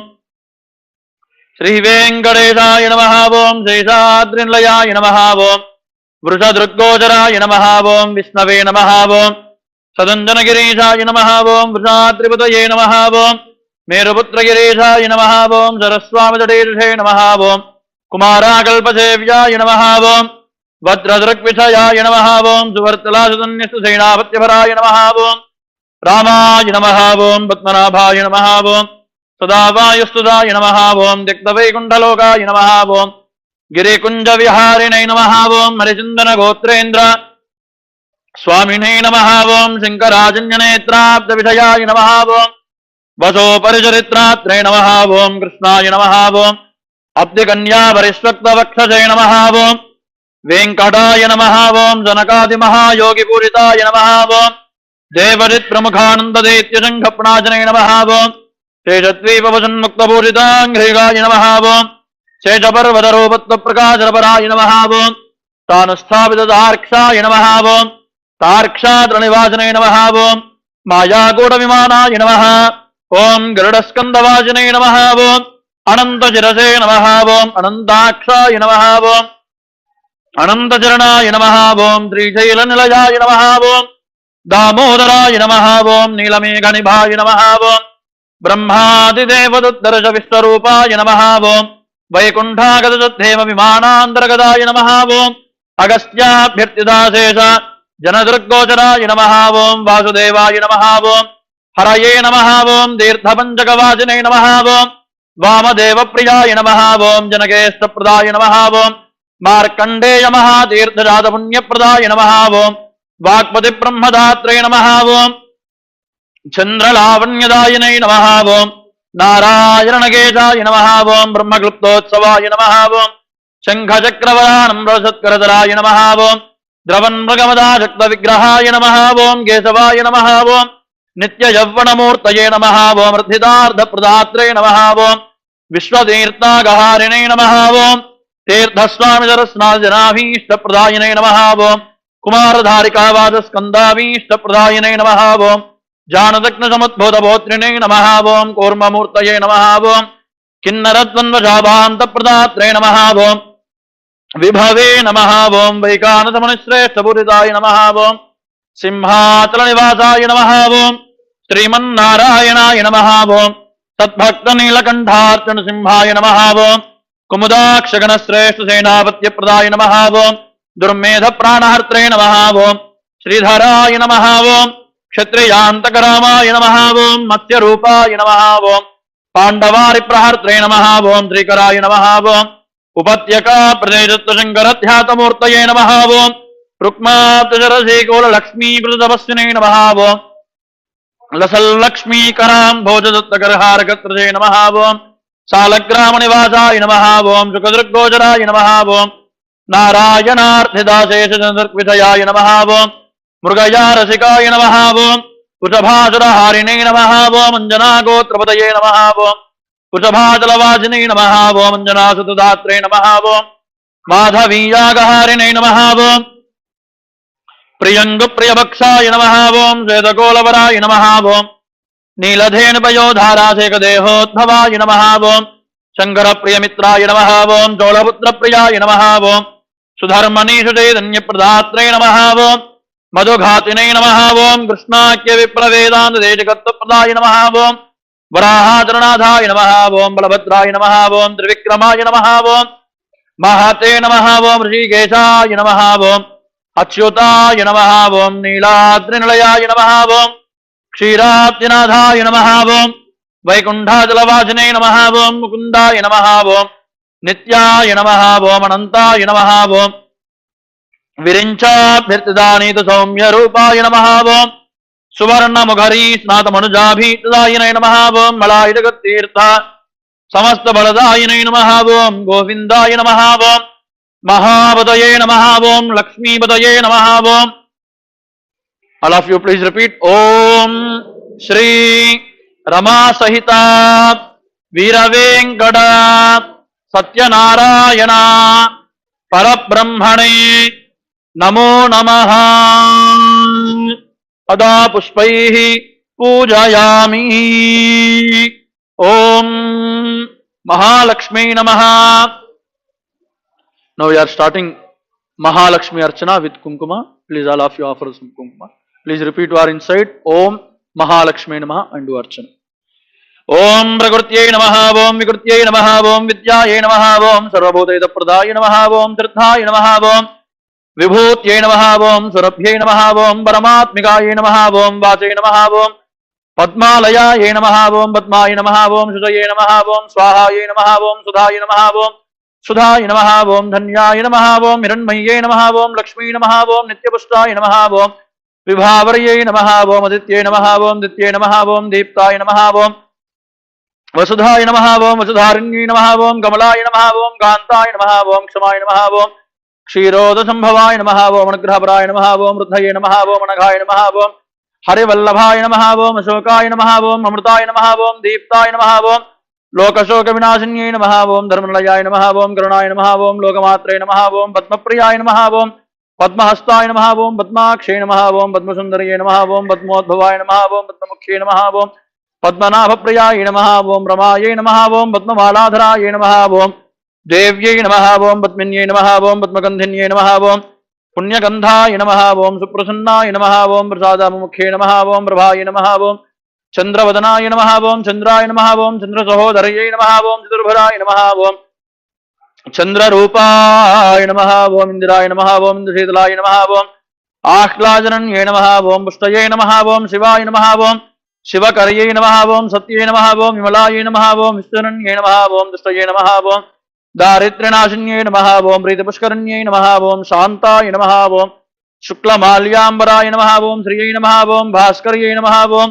Sri Venkatesaya Namaha. Om Seshadrinlayaya Namaha. Om Vrishadruggojaraya Namaha. Om Vishnave Namaha. Om Sadanjanagirishaya Namaha. Om Vrishadriputaye Namaha. Om Meruputragirishaya Namaha. Om Saraswamitadeshe Namaha. Om Kumarakalpasevya Namaha. Om Vajradrukvishaya Namaha. Om Suvartalasudanyasta Senapatyavaraya Namaha. Om Ramaya Namaha. Om Padmanabhaya Namaha. Om Sadavayustudaya Namaha. Om Diktavaikunthalokaya Namaha. Om Girikunjaviharinai Namaha. Om Marichandana Gotrendra Swaminai Namaha. Om Shankarajanynetrabdavishayaya Namaha. Om Vasoparicharitratre Namaha. Om Krishnaya Namaha. Om Abdikanya Varishvaktavakshase Namaha. Om Venkataya Namaha. Om Janakadi Mahayogi Puritaya Namaha. Om Devajit Pramukhananda Detya Shankhapanajane Namaha. Om Seshatvipavan Muktapuritangrigaya Namaha. Om Seshaparvadaropatta Prakasharaparaaya Namaha. Om Tanasthavidadharkshaya Namaha. Om Tarkshadranivasane Namaha. Om Mayakoda Vimanaya Namaha. Om Garudaskandavajane Namaha. Om Anantashirase Namaha. Om Anantakshaya Namaha. Om Anantacharanaya Namaha. Om Trishailanilajaya Namaha. Om Damodaraya Namaha. Om Nilameghanibhaya Namaha. Om Brahmadidevaduttarasha Vishwarupaya Namaha. Om Vaikunthagadasaddhema Vimanandaragadaaya Namaha. Om Agasthyabhyartidasesha Janadurggocaraya Namaha. Om Vasudevaya Namaha. Om Haraye Namaha. Om Tirthapanchakavajane Namaha. Om Vamadeva Priyaya Namaha. Om Janakeshtapradaaya Namaha. Om Markandeya Mahatirthajata Punyapradaya Namaha. Om Vakpati Brahmadatre Namaha. Om Chandralavanyadayane Namaha. Om Narayana Namaha. Om Brahmagluptotsavaya Namaha. Om Shankhachakravaranam Rasatkaradharaya Namaha. Om Dravan Mragamadashakta Vigrahaya Namaha. Om Kesavaya Namaha. Om Nitya Yavvanamurtaye Namaha. Om Ardhidardha Pradatre Namaha. Om Vishwatirthagaharine Namaha. Om Tirthaswami Sarasnajanaveeshta Pradayane Namaha. Om Kumaradharika Vajaskandavishta Pradayane Namaha. Om जानदग्नसमुद्भूतभोत्रिणे नमः ओं कूर्ममूर्तये नमः ओं किन्नरद्वन्द्वशाभान्तप्रदात्रे नमः ओं विभवे नमः ओं वैकानतमनुश्रेष्ठपूरिताय नमः ओं सिंहाचलनिवासाय नमः ओं श्रीमन्नारायणाय नमः ओं तद्भक्तनीलकण्ठार्चनसिंहाय नमः ओं कुमुदाक्षगणश्रेष्ठसेनापत्यप्रदाय नमः ओं दुर्मेधप्राणहर्त्रे नमः ओं श्रीधराय नमः ओं क्षत्रियान्तकरामाय नमः ओं मत्स्यरूपाय नमः ओं पाण्डवारिप्रहर्त्रे नमः ओं श्रीकराय नमः ओं उपत्यका प्रदेशत्वशङ्करध्यातमूर्तये नमः ओं रुक्माब्जरसीकोलक्ष्मीकृततपस्विने नमः ओं लसल्लक्ष्मीकरां भोजदत्तकरहारकर्तृजे नमः ओं सालग्रामनिवासाय नमः ओं सुखदृग्गोचराय नमः ओं नारायणार्थिदाशेषचन्द्रविषयाय नमः ओं मृगया रसिकाय नमः ओं कुशभासुरहारिणे नमः ओं अञ्जनागोत्रपतये नमः ओं कुशभाजलवासिने नमः ओं अञ्जनासुतदात्रे नमः ओं माधवीयागहारिणे नमः ओं प्रियङ्गुप्रियभक्षाय नमः ओं श्वेतकोलवराय नमः ओं नीलधेनुपयोधाराशेकदेहोद्भवाय नमः ओं शङ्करप्रियमित्राय नमः ओं चोलपुत्रप्रियाय नमः ओं सुधर्मनीषुचैतन्यप्रदात्रे नमः ओं मधुघातिने नमः ओं कृष्णाख्यविप्रवेदान्तदेशकत्वप्रदाय नमः ओं वराहाचरणाधाय नमः ओं बलभद्राय नमः ओं त्रिविक्रमाय नमः ओं महते नमः ओं ऋषिकेशाय नमः ओं अच्युताय नमः ओं नीलाद्रिनिलयाय नमः ओं क्षीराब्धिनाथाय नमः ओं वैकुण्ठाचलवासिने नमः ओं मुकुन्दाय नमः ओं नित्याय नमः ओं अनन्ताय नमः ओं विरिञ्चाभ्यर्थिदानीत सौम्यरूपाय नमः ओं सुवर्णमुखरी स्नातमनुजाभीतदायिने नमः ओं मलायुधगतीर्थ समस्तबलदायिने नमः ओं गोविन्दाय नमः ओं महापतये नमः ओं लक्ष्मीपतये नमः ओं all of you please repeat om shri rama sahita veeravenkata satyanarayana parabrahmane namo namaha ada pushpaihi pujayami om mahalakshmi namaha. Now we are starting Mahalakshmi Archana with Kumkuma. Please all of you offer some Kumkuma. Please repeat our inside. Om Mahalakshmi Namaha and do Archana. Om Prakrutye Namaha Om Vikrutye Namaha Om Vidyaye Namaha Om Sarvabhuteta Pradaya Namaha Om Tirthaye Namaha Om Vibhutye Namaha Om Surabhye Namaha Om Paramatmikaye Namaha Om Vache Namaha Om Padmalayaye Namaha Om Padmaye Namaha Om Shudaye Namaha Om Swahaye Namaha Om Sudhaye Namaha Om सुधाय नमः ओं धन्याय नमः ओं हिरण्मय्ये नमः ओं लक्ष्मी नमः ओं नित्यपुष्टाय नमः ओं विभावर्ये नमः ओं अदित्ये नमः ओं दित्ये नमः ओं दीप्ताय नमः ओं वसुधाय नमः ओं वसुधारिण्ये नमः ओं कमलाय नमः ओं कान्ताय नमः ओं क्षमाय नमः ओं क्षीरोदसम्भवाय नमः ओं अनुग्रहपराय नमः ओं वृद्धये नमः ओं अनघाय नमः ओं हरिवल्लभाय नमः ओं अशोकाय नमः ओं अमृताय नमः ओं दीप्ताय नमः ओं लोकशोकविनाशिन्यै नमः ओं धर्मनिलयाय नमः ओं करुणाय नमः ओं लोकमात्रे नमः ओं पद्मप्रियाय नमः ओं पद्महस्ताय नमः ओं पद्माक्षे नमः ओं पद्मसुन्दर्ये नमः ओं पद्मोद्भवाय नमः ओं पद्ममुख्ये नमः ओं पद्मनाभप्रियाय नमः ओं रमायै नमः ओं पद्ममालाधराय नमः ओं देव्यै नमः ओं पद्मिन्यै नमः ओं पद्मगन्धिन्यै नमः ओं पुण्यगन्धाय नमः ओं सुप्रसन्नाय नमः ओं प्रसादामुख्ये नमः ओं प्रभाय नमः ओं चंद्रवदनाय नमः ओं चंद्राय नमः ओं चंद्रसहोदरये नमः ओं चतुर्भराय नमः ओं चंद्ररूपाय नमः ओं इंदिराय नमः ओं इंद्रशीतलाय नमः ओं आह्लादनन्ये नमः ओं पुष्टये नमः ओं शिवाय नमः ओं शिवकर्ये नमः ओं सत्ये नमः ओं विमलाय नमः ओं विष्णुरन्ये नमः ओं दुष्टये नमः ओं दारिद्र्यनाशिन्ये नमः ओं प्रीतिपुष्करण्ये नमः ओं शान्ताय नमः ओं शुक्लमाल्याम्बराय नमः ओं श्रियै नमः ओं भास्कर्ये नमः ओं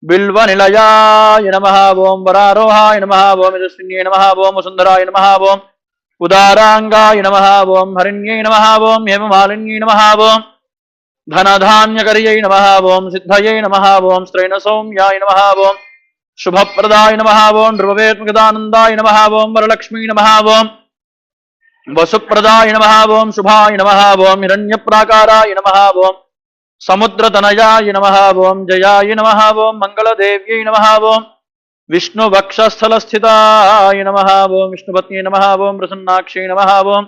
बिल्वनिलयाय नमः ओं वरारोहाय नमः ओं यशस्विन्ये नमः ओं वसुन्धराय नमः ओं उदारांगाय नमः ओं हरिण्ये नमः ओं हेममालिन्ये नमः ओं धनधान्यकर्यै नमः ओं सिद्धये नमः ओं स्त्रैणसौम्याय नमः ओं शुभप्रदाय नमः ओं ध्रुववेत्मगदानन्दाय नमः ओं वरलक्ष्मी नमः ओं वसुप्रदाय नमः ओं शुभाय नमः ओं हिरण्यप्राकाराय नमः ओं समुद्रतनयाय नमः ओं जयाय नमः ओं मंगलदेव्यै नमः ओं विष्णुवक्षस्थलस्थिताय नमः ओं विष्णुपत्न्यै नमः ओं प्रसन्नाक्षै नमः ओं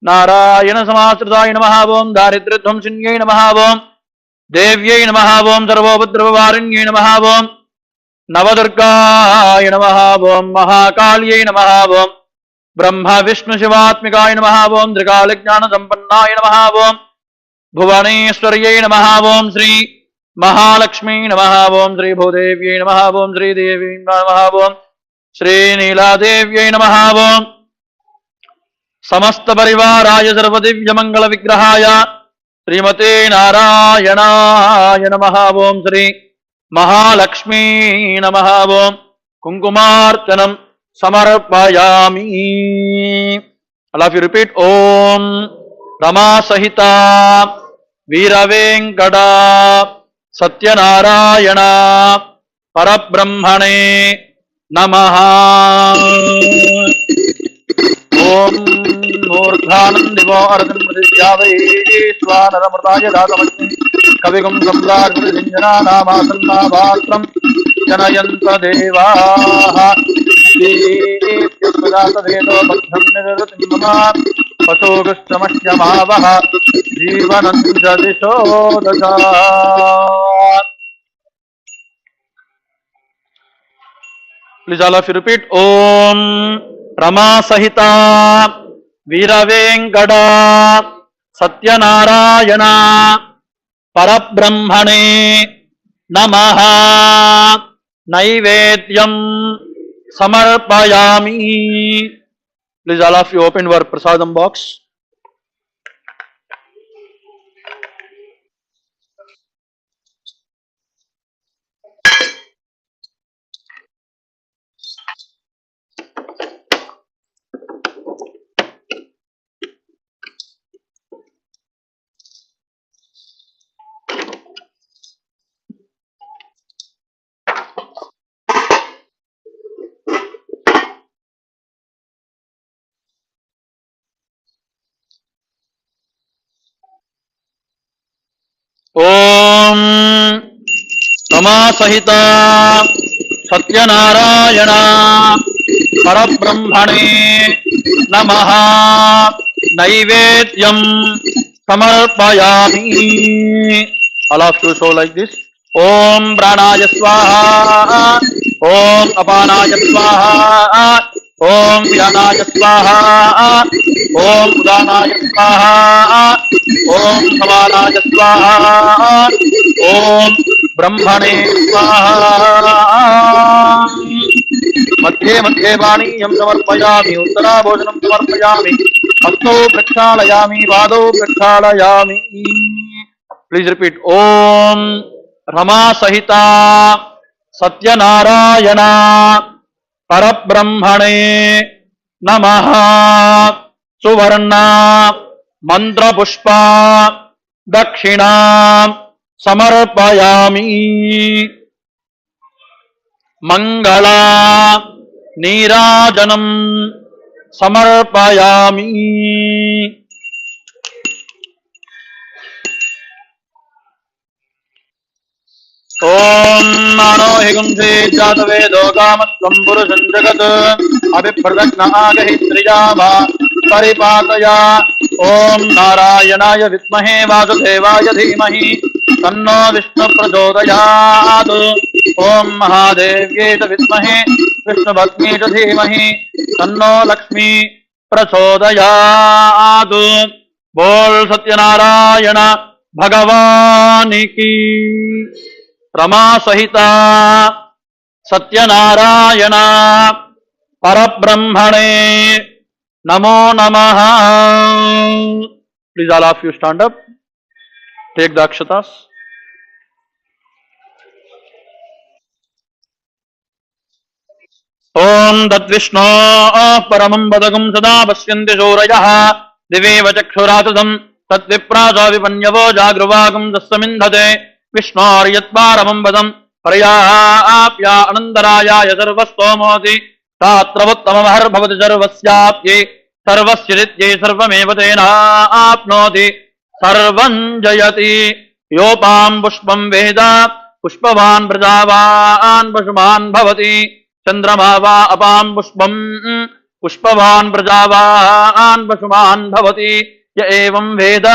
नारायण समाश्रिताय नमः ओं दारिद्र्यध्वंसिन्यै नमः ओं देव्यै नमः ओं सर्वोपद्रववारिण्यै नमः ओं नवदुर्गाय नमः ओं महाकाल्यै नमः ओं ब्रह्म विष्णु शिवात्मिकाय नमः ओं त्रिकालज्ञानसम्पन्नाय नमः ओं भुवनेश्वर्यै नमः ओं श्री महालक्ष्मी नमः ओं श्री भूदेव्यै नमः ओं श्री देवी नमः ओं श्री नीलादेव्यै नमः ओं समस्त परिवाराय सर्वदिव्य मंगल विग्रहाय श्रीमते नारायणाय नमः ओं श्री महालक्ष्मी नमः ओं कुंकुमार्चनम समर्पयामि. All of you repeat Om Rama Sahita Veeravenkata Satyanarayana Parabrahmane Namaha. ओम मूर्धानंदिवो अर्धन्मदिव्यावै स्वानरमृताय दातमस्मि कविगुं सम्राट् नामासन्नाभात्रं जनयन्त देवाः वेदो बद्धं निरृतिं मम पशोगश्चमश्यमावः जीवनं च दिशो दशा. Please all of you repeat Om Rama Sahita Veeravenkata Satyanarayana Parabrahmane Namaha Naivedyam Samarpayami. Please all of you open your prasadam box. ओम रमा सहिता सत्यनारायण परब्रह्मणे नमः नैवेद्यं समर्पयामि. All of you show like this. ओम प्राणाय स्वाहा ओम अपानाय स्वाहा ओम व्यानाय स्वाहा ओम उदानाय स्वाहा ओम समानाय स्वाहा ओम ब्रह्मणे स्वाहा. मध्ये मध्ये पानीयं समर्पयामि उत्तराभोजनं समर्पयामि हस्तौ प्रक्षालयामि पादौ प्रक्षालयामि. Please repeat Om Rama Sahita Satyanarayana Parabrahmane Namaha Suvarna Mantra Pushpa Dakshina Samarpayami. Mangala Nirajanam Samarpayami. ओम मानो हिगुंसे जातवेदो कामत्वं पुरुषं जगत् अभिप्रदग्न आगहि त्रिजामा परिपातया. ओम नारायणाय विद्महे वासुदेवाय धीमहि तन्नो विष्णु प्रचोदयात्. ओम महादेव्यै च विद्महे विष्णुपत्न्यै च धीमहि तन्नो लक्ष्मी प्रचोदयात्. बोल सत्यनारायण भगवान की. रमा सहिता सत्यनारायण परब्रह्मणे नमो नमः. Please all of you stand up. Take the akshatas. ओम तद्विष्णो परमं पदकं सदा पश्यन्ति शौरयः दिवेव चक्षुरातुदं तद्विप्रासो विपन्यवो जागृवागं तस्समिन्धते विष्णोर्यत्पारमं पदं पर्याप्या अनन्तरायाय सर्वस्तोमोति तात्रवुत्तममहर्भवति सर्वस्याप्यै सर्वस्य नित्यै सर्वमेव तेनाप्नोति सर्वं जयति योपां पुष्पं वेद पुष्पवान् प्रजावान् पशुमान् भवति चन्द्रमा वा अपां पुष्पं पुष्पवान् प्रजावान् पशुमान् भवति य एवं वेद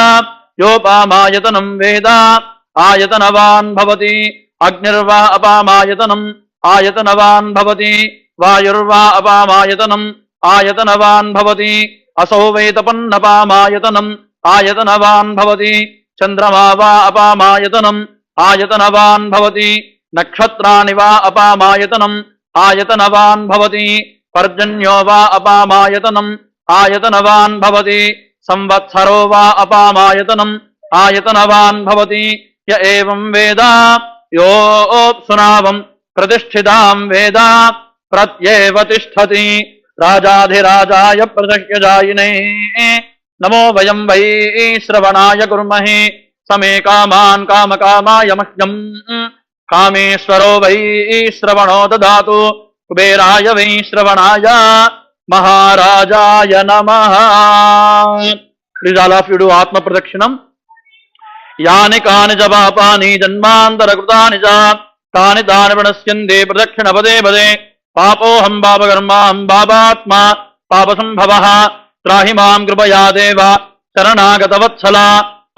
योपामायतनं वेद आयतनवान् भवति अग्निर्वा अपामायतनम् आयतनवान् भवति वायुर्वा अपामायतनम् आयतनवान् भवति असौ वै तपन्नपामायतनम् आयतनवान् भवति चन्द्रमा वा अपामायतनम् आयतनवान् भवति नक्षत्राणि वा अपामायतनम् आयतनवान् भवति पर्जन्यो वा अपामायतनम् आयतनवान् भवति संवत्सरो वा अपामायतनम् आयतनवान् भवति य एवं वेद योऽप्सुनावम् प्रतिष्ठितां वेद प्रत्येव तिष्ठति राजाधिराजाय प्रदह्यजायिने नमो वयं वै श्रवणाय कुर्महे समे कामान् कामकामाय मह्यम् कामेश्वरो वै श्रवणो ददातु कुबेराय वै श्रवणाय महाराजाय नमः. Please all of you do Atma Pradakshinam. यानि कानि च पापानि जन्मान्तरकृतानि च तानि तानि प्रणश्यन्ते प्रदक्षिणपदे पदे पापोऽहं पापकर्माहं पापात्मा पापसम्भवः त्राहि मां कृपया देव शरणागतवत्सला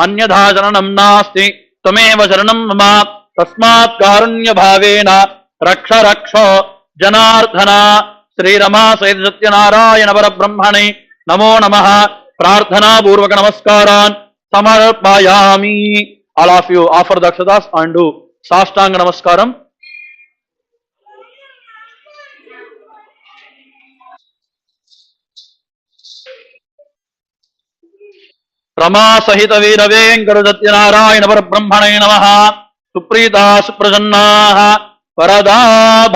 अन्यथा शरणं नास्ति त्वमेव शरणं मम तस्मात् कारुण्यभावेन रक्ष रक्ष जनार्दन. श्रीरमा सहित सत्यनारायण परब्रह्मणे नमो नमः. प्रार्थनापूर्वक नमस्कारान् समर्पयामि. All of you offer the akshatas and do Sastanga Namaskaram. Rama सहित वीर वेंकट सत्यनारायण परब्रह्मणे नमः. सुप्रीता सुप्रसन्नाः वरदा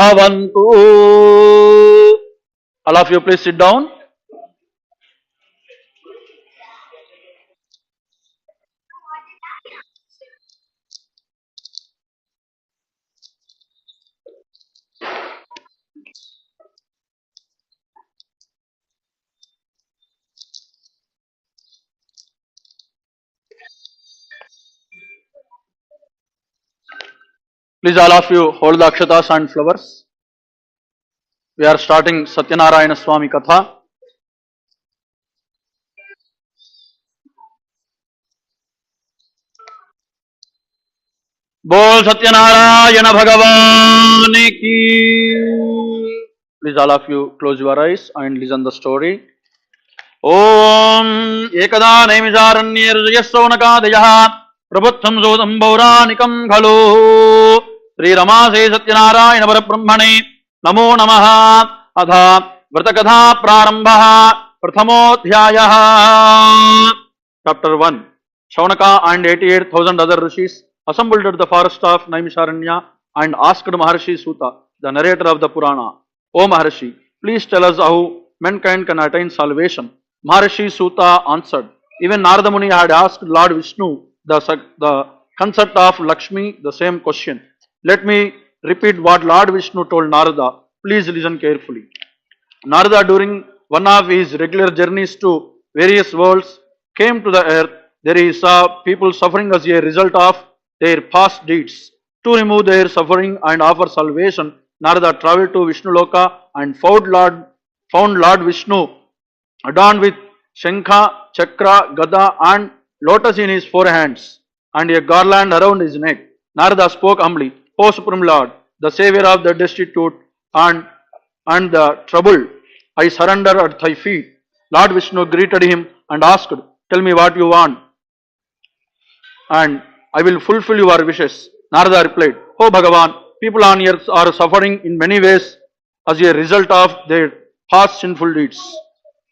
भवन्तु. All of you please sit down. Please all of you hold the akshatas and flowers. We are starting Satyanarayana Swami Katha. बोल सत्यनारायण भगवान की. Please all of you close your eyes and listen the story. ओम एकदा नैमिषारण्ये ऋषयः प्रबुद्धं सूतं पौराणिकं खलु. श्रीरमासे सत्यनारायण परब्रह्मणे नमो नमः. अथ व्रतकथा प्रारम्भः. प्रथमोऽध्यायः. Chapter 1. Shaunaka and 88,000 other rishis assembled at the forest of Naimisharanya and asked Maharshi Suta, the narrator of the Purana, O Maharshi, please tell us how mankind can attain salvation. Maharshi Suta answered, even Narada Muni had asked Lord Vishnu the concept of Lakshmi the same question. Let me repeat what Lord Vishnu told Narada. Please listen carefully. Narada, during one of his regular journeys to various worlds, came to the earth. There he saw people suffering as a result of their past deeds. To remove their suffering and offer salvation, Narada traveled to Vishnu Loka and found Lord Vishnu adorned with Shankha, Chakra, Gada and lotus in his four hands and a garland around his neck. Narada spoke humbly, O Supreme Lord, the Savior of the destitute and the troubled, I surrender at thy feet. Lord Vishnu greeted him and asked, tell me what you want, and I will fulfill your wishes. Narada replied, O Bhagavan, people on earth are suffering in many ways as a result of their past sinful deeds.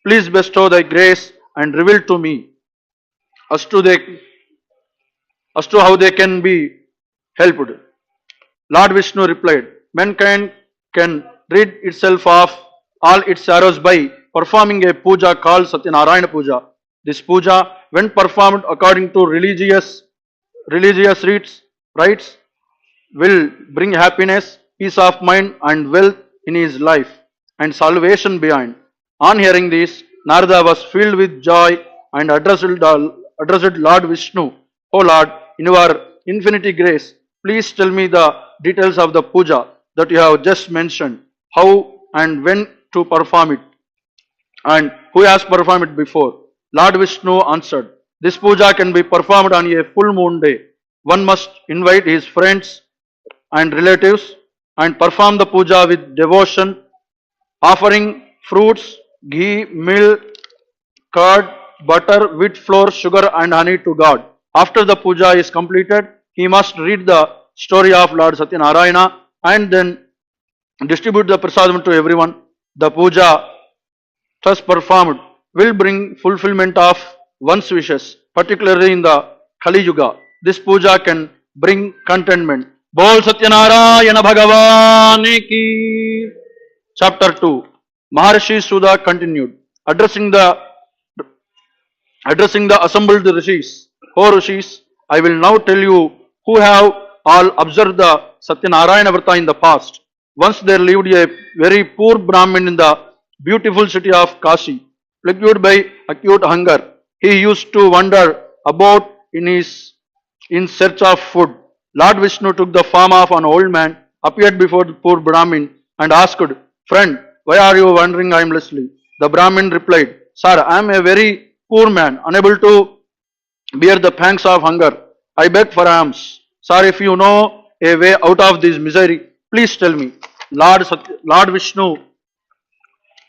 Please bestow thy grace and reveal to me as to how they can be helped. Lord Vishnu replied, mankind can rid itself of all its sorrows by performing a puja called Satyanarayana Puja. This puja, when performed according to religious rites, will bring happiness, peace of mind and wealth in his life and salvation beyond. On hearing this, Narada was filled with joy and addressed Lord Vishnu, O Lord, in infinity grace, please tell me the details of the puja that you have just mentioned, how and when to perform it, and who has performed it before. Lord Vishnu answered, this puja can be performed on a full moon day. One must invite his friends and relatives and perform the puja with devotion, offering fruits, ghee, milk, curd, butter, wheat flour, sugar and honey to God. After the puja is completed, he must read the story of Lord Satyanarayana and then distribute the prasadam to everyone. The puja thus performed will bring fulfillment of one's wishes, particularly in the Kali Yuga. This puja can bring contentment. Bol Satyanarayana Bhagavan ki. Chapter 2. Maharshi Sudha continued, addressing the assembled rishis. O rishis, I will now tell you who have all observed the Satyanarayana Vrata in the past. Once there lived a very poor Brahmin in the beautiful city of Kashi, plagued by acute hunger. He used to wander about in search of food. Lord Vishnu took the form of an old man, appeared before the poor Brahmin, and asked, friend, why are you wandering aimlessly? The Brahmin replied, sir, I am a very poor man, unable to bear the pangs of hunger. I beg for alms. Sir, if you know a way out of this misery, please tell me. Lord Vishnu,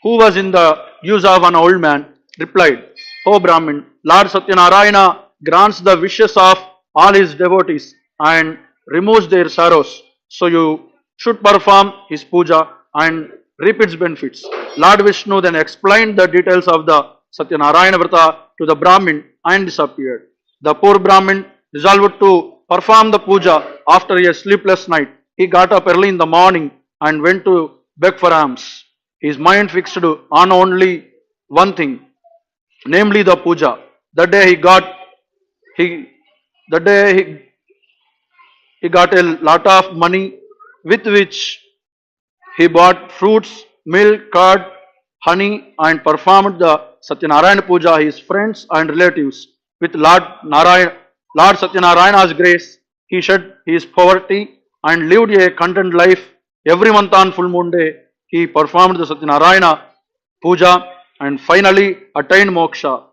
who was in the use of an old man, replied, O Brahmin, Lord Satyanarayana grants the wishes of all his devotees and removes their sorrows. So you should perform his puja and reap its benefits. Lord Vishnu then explained the details of the Satyanarayana Vrata to the Brahmin and disappeared. The poor Brahmin resolved to perform the puja after a sleepless night. He got up early in the morning and went to beg for alms. His mind fixed on only one thing, namely the puja. That day he got a lot of money with which he bought fruits, milk, curd, honey and performed the Satyanarayana Puja. His friends and relatives with Lord Satyanarayana's grace, he shed his poverty and lived a content life. Every month on full moon day, he performed the Satyanarayana Puja and finally attained moksha.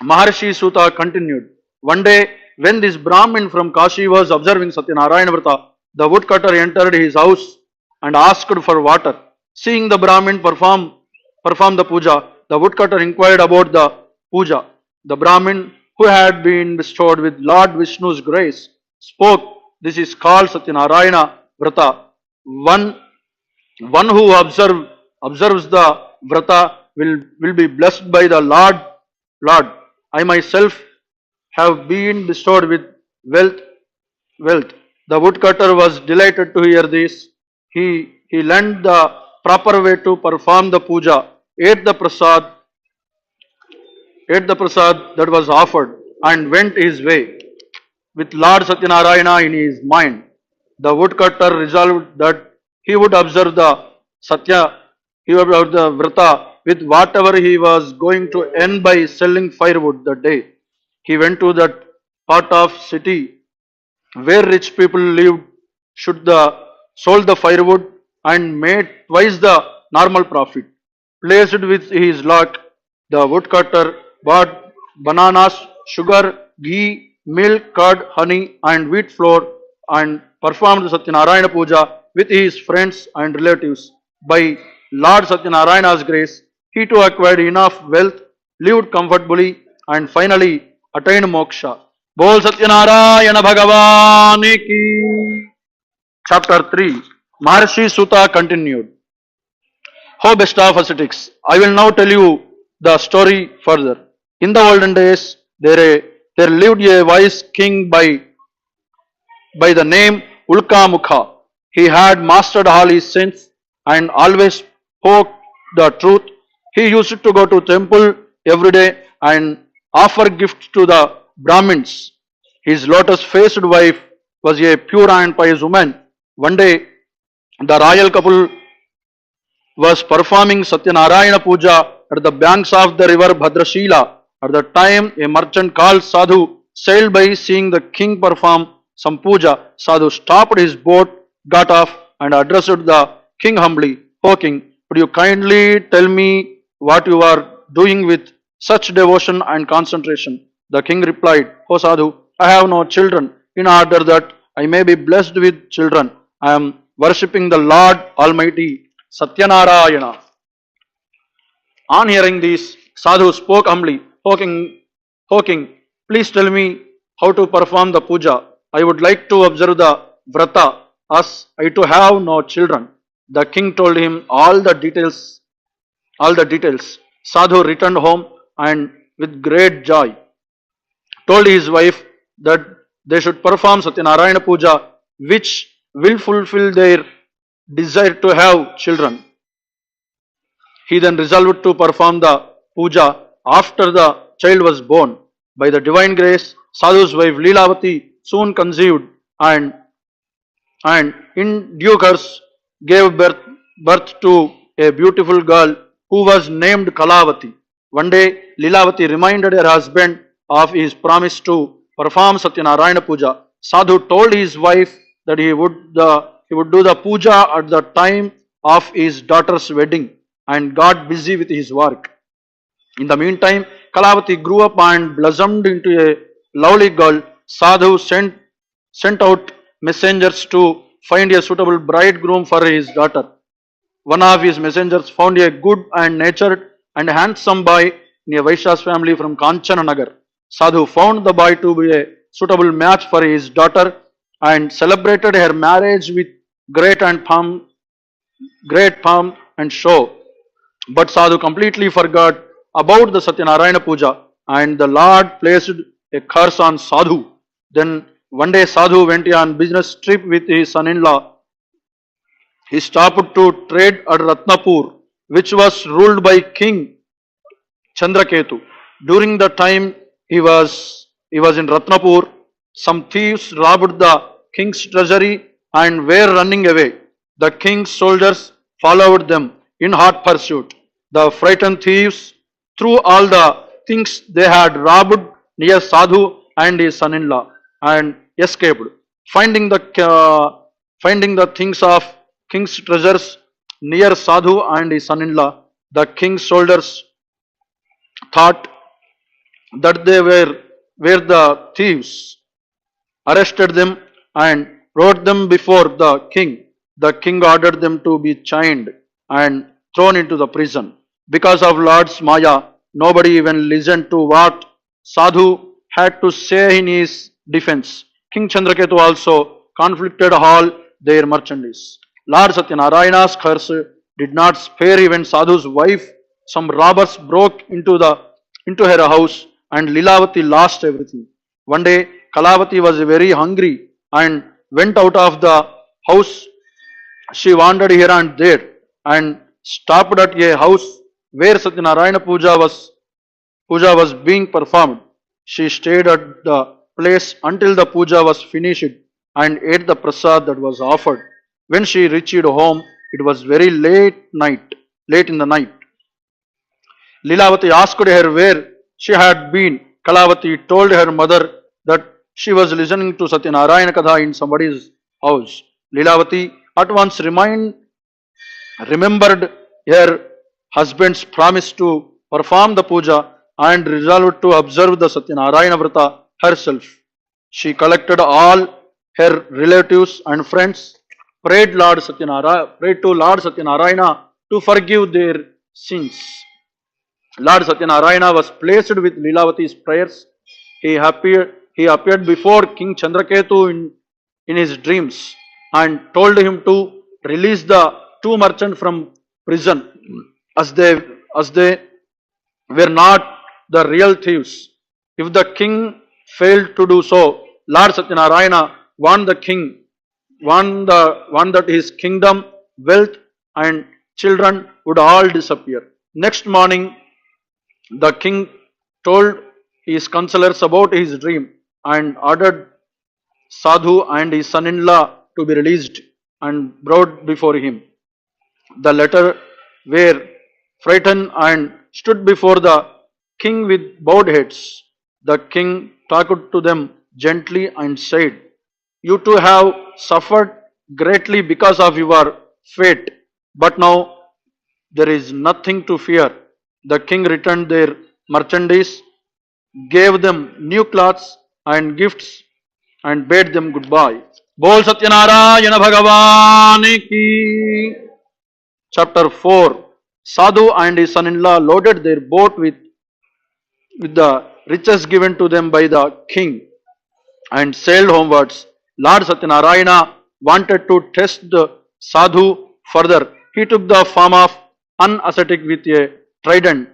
Maharshi Suta continued, one day when this Brahmin from Kashi was observing Satyanarayana Vrata, the woodcutter entered his house and asked for water. Seeing the Brahmin perform the puja, the woodcutter inquired about the puja. The Brahmin, who had been bestowed with Lord Vishnu's grace, spoke, this is called Satyanarayana Vrata. One who observes the Vrata will be blessed by the Lord. I myself have been bestowed with wealth. The woodcutter was delighted to hear this. He learned the proper way to perform the puja, ate the prasad that was offered, and went his way. With Lord Satyanarayana in his mind, the woodcutter resolved that he would observe the Vrata with whatever he was going to earn by selling firewood that day. He went to that part of city where rich people lived, sold the firewood and made twice the normal profit. Placed with his luck, the woodcutter bought bananas, sugar, ghee, milk, curd, honey and wheat flour and performed the Satyanarayana Puja with his friends and relatives. By Lord Satyanarayana's grace, he too acquired enough wealth, lived comfortably and finally attained moksha. Bol Satyanarayana Bhagavan ki. Chapter 3. Maharshi Suta continued. O best of ascetics, I will now tell you the story further. In the olden days, there lived a wise king by the name Ulkamukha. He had mastered all his sins and always spoke the truth. He used to go to temple every day and offer gifts to the Brahmins. His lotus-faced wife was a pure and pious woman. One day, the royal couple was performing Satyanarayana Puja at the banks of the river Bhadrashila. At the time, a merchant called Sadhu sailed by. Seeing the king perform some puja, Sadhu stopped his boat, got off, and addressed the king humbly. O king, would you kindly tell me what you are doing with such devotion and concentration? The king replied, O Sadhu, I have no children. In order that I may be blessed with children, I am worshipping the Lord Almighty, Satyanarayana. On hearing this, Sadhu spoke humbly, O king, please tell me how to perform the puja. I would like to observe the vrata as I too have no children. The king told him all the details. Sadhu returned home and with great joy told his wife that they should perform Satyanarayana Puja, which will fulfill their desire to have children. He then resolved to perform the puja after the child was born. By the divine grace, Sadhu's wife Leelavati soon conceived and in due course gave birth to a beautiful girl who was named Kalavati. One day, Leelavati reminded her husband of his promise to perform Satyanarayana Puja. Sadhu told his wife that he would do the puja at the time of his daughter's wedding and got busy with his work. In the meantime, Kalavati grew up and blossomed into a lovely girl. Sadhu sent out messengers to find a suitable bridegroom for his daughter. One of his messengers found a good and natured and handsome boy in a Vaishya's family from Kanchananagar. Sadhu found the boy to be a suitable match for his daughter and celebrated her marriage with great pomp and show. But Sadhu completely forgot about the Satyanarayana Puja and the Lord placed a curse on Sadhu. Then one day Sadhu went on business trip with his son-in-law. He stopped to trade at Ratnapur, which was ruled by King Chandraketu. During the time he was in Ratnapur, some thieves robbed the king's treasury and were running away. The king's soldiers followed them in hot pursuit. The frightened thieves threw all the things they had robbed near Sadhu and his son-in-law and escaped. Finding the things of king's treasures near Sadhu and his son-in-law, the king's soldiers thought that they were the thieves, arrested them and brought them before the king. The king ordered them to be chained and thrown into the prison. Because of Lord's Maya, nobody even listened to what Sadhu had to say in his defense. King Chandraketu also confiscated all their merchandise. Lord Satyanarayana's curse did not spare even Sadhu's wife. Some robbers broke into her house and Leelavati lost everything. One day, Kalavati was very hungry and went out of the house. She wandered here and there and stopped at a house where Satyanarayana Puja was being performed. She stayed at the place until the puja was finished and ate the prasad that was offered. When she reached home, it was very late in the night. Leelavati asked her where she had been. Kalavati told her mother that she was listening to Satyanarayana Katha in somebody's house. Leelavati at once remembered her husband's promise to perform the puja and resolved to observe the Satyanarayana Vrata herself. She collected all her relatives and friends, prayed to Lord Satyanarayana to forgive their sins. Lord Satyanarayana was pleased with Leelavati's prayers. He appeared before King Chandraketu in his dreams and told him to release the two merchants from prison as they were not the real thieves. If the king failed to do so, Lord Satyanarayana warned that his kingdom, wealth and children would all disappear. Next morning, the king told his counselors about his dream and ordered Sadhu and his son-in-law to be released and brought before him. The latter were frightened and stood before the king with bowed heads. The king talked to them gently and said, You too have suffered greatly because of your fate, but now there is nothing to fear. The king returned their merchandise, gave them new clothes and gifts, and bade them goodbye. Bol Satyanarayana Bhagavan ki. Chapter 4. Sadhu and his son-in-law loaded their boat with the riches given to them by the king and sailed homewards. Lord Satyanarayana wanted to test the sadhu further. He took the form of an ascetic with a trident,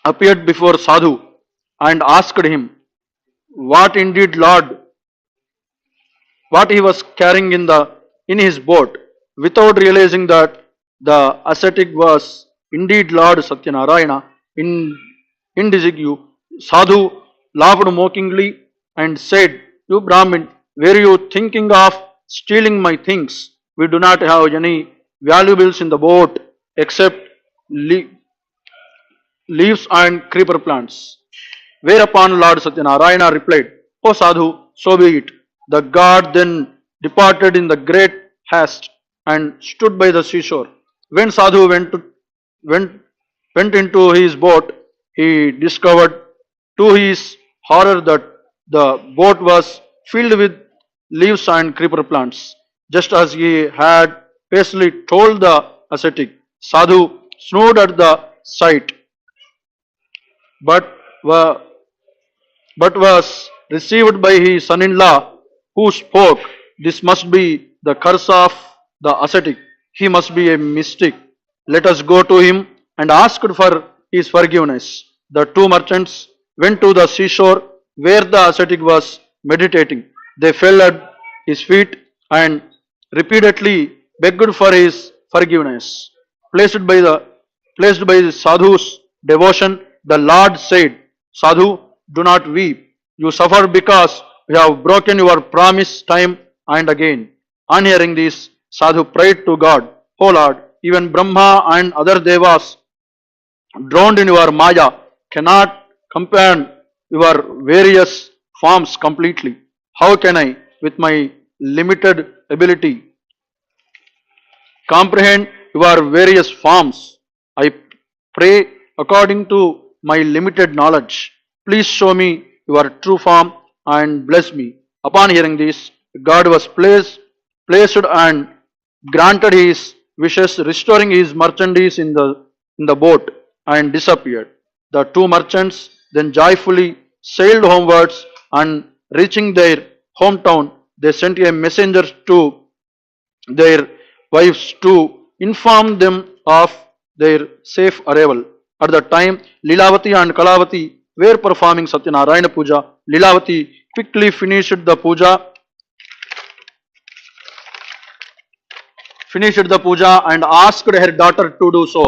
appeared before sadhu, and asked him what indeed Lord, what he was carrying in his boat, without realizing that the ascetic was indeed Lord Satyanarayana. In disgu, Sadhu laughed mockingly and said, "You Brahmin, were you thinking of stealing my things? We do not have any valuables in the boat except leaves and creeper plants." Whereupon Lord Satyanarayana replied, "O Sadhu, so be it." The god then departed in the great haste and stood by the seashore. When Sadhu went, went into his boat, he discovered to his horror that the boat was filled with leaves and creeper plants. Just as he had basically told the ascetic, Sadhu snored at the sight, but were but was received by his son-in-law, who spoke, "This must be the curse of the ascetic. He must be a mystic. Let us go to him," and asked for his forgiveness. The two merchants went to the seashore where the ascetic was meditating. They fell at his feet and repeatedly begged for his forgiveness. Placed by the sadhu's devotion, the Lord said, "Sadhu, do not weep. You suffer because you have broken your promise time and again." On hearing this, Sadhu prayed to God, "O Lord, even Brahma and other devas drowned in your Maya cannot comprehend your various forms completely. How can I, with my limited ability, comprehend your various forms? I pray according to my limited knowledge. Please show me your true form and bless me." Upon hearing this, God was placed and granted his wishes, restoring his merchandise in the boat and disappeared. The two merchants then joyfully sailed homewards, and reaching their hometown, they sent a messenger to their wives to inform them of their safe arrival. At the time, Lilavati and Kalavati were performing Satyanarayana Puja. Lilavati quickly finished the puja and asked her daughter to do so.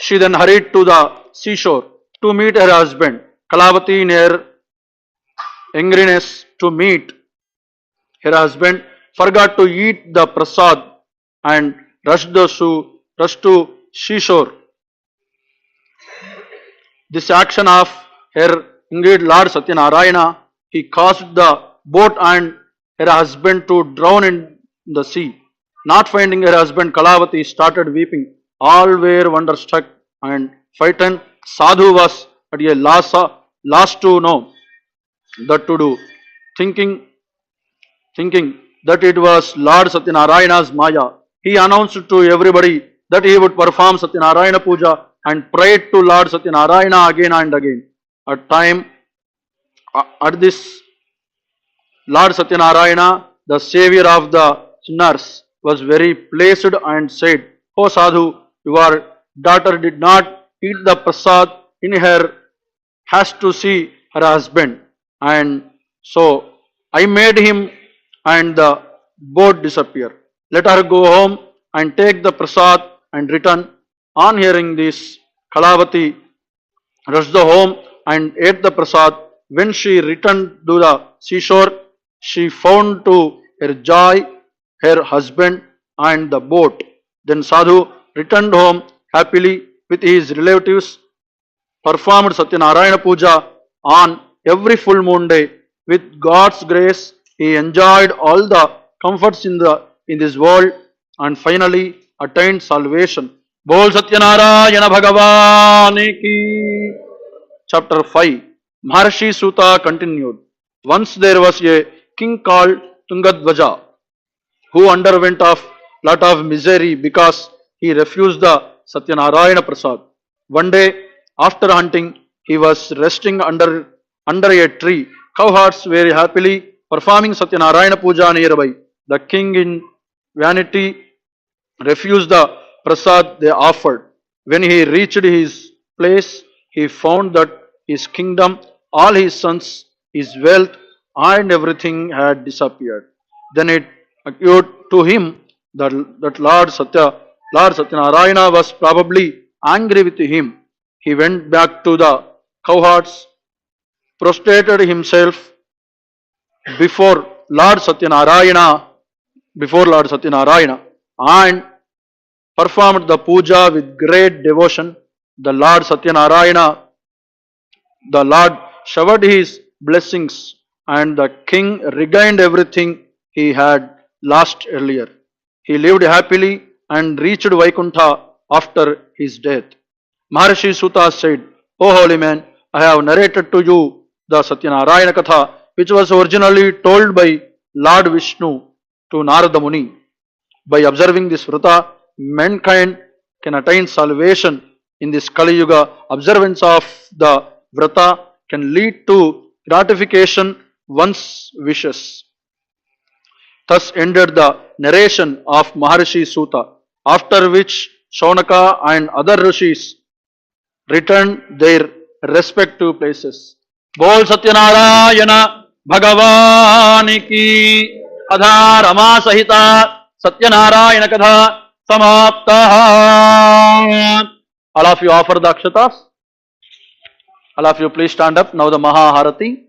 She then hurried to the seashore to meet her husband. Kalavati, in her eagerness to meet her husband, forgot to eat the prasad and rushed to seashore. This action of her indeed Lord Satyanarayana, he caused the boat and her husband to drown in the sea. Not finding her husband, Kalavati started weeping. All were wonderstruck and frightened. Sadhu was at a loss to know what to do, thinking that it was Lord Satyanarayana's Maya. He announced to everybody that he would perform Satyanarayana Puja and prayed to Lord Satyanarayana again and again. At this, Lord Satyanarayana, the savior of the sinners, was very pleased and said, "O Sadhu, your daughter did not eat the prasad in her haste to see her husband, and so I made him and the boat disappear. Let her go home and take the prasad and return." On hearing this, Kalavati rushed home and ate the prasad. When she returned to the seashore, she found to her joy her husband and the boat. Then Sadhu returned home happily with his relatives, performed Satyanarayana Puja on every full moon day With God's grace, he enjoyed all the comforts in this world and finally attained salvation. Bol Satyanarayana Bhagavan ki. Chapter 5. Maharshi Suta continued. Once there was a king called Tungadvaja who underwent a lot of misery because he refused the Satyanarayana Prasad. One day, after hunting, he was resting under a tree. Cowherds were happily performing Satyanarayana Puja nearby. The king, in vanity, refused the prasad they offered. When he reached his place, he found that his kingdom, all his sons, his wealth, and everything had disappeared. Then it occurred to him that Lord Satyanarayana was probably angry with him. He went back to the cowherds, prostrated himself before Lord Satyanarayana, and performed the puja with great devotion. The Lord Satyanarayana, the Lord showered his blessings, and the king regained everything he had lost earlier. He lived happily and reached Vaikuntha after his death. Maharshi Suta said, O holy man, I have narrated to you the Satyanarayana Katha, which was originally told by Lord Vishnu to Narada Muni. By observing this vrata, mankind can attain salvation in this Kali Yuga. Observance of the vrata can lead to gratification one's wishes. Thus ended the narration of Maharshi Suta, after which Shaunaka and other rishis returned their respective places. Bol Satyanarayana Bhagavani ki. Adha Rama Sahita Satyanarayana Katha Samapta. All of you offer the akshatas. All of you please stand up. Now the Mahaharati.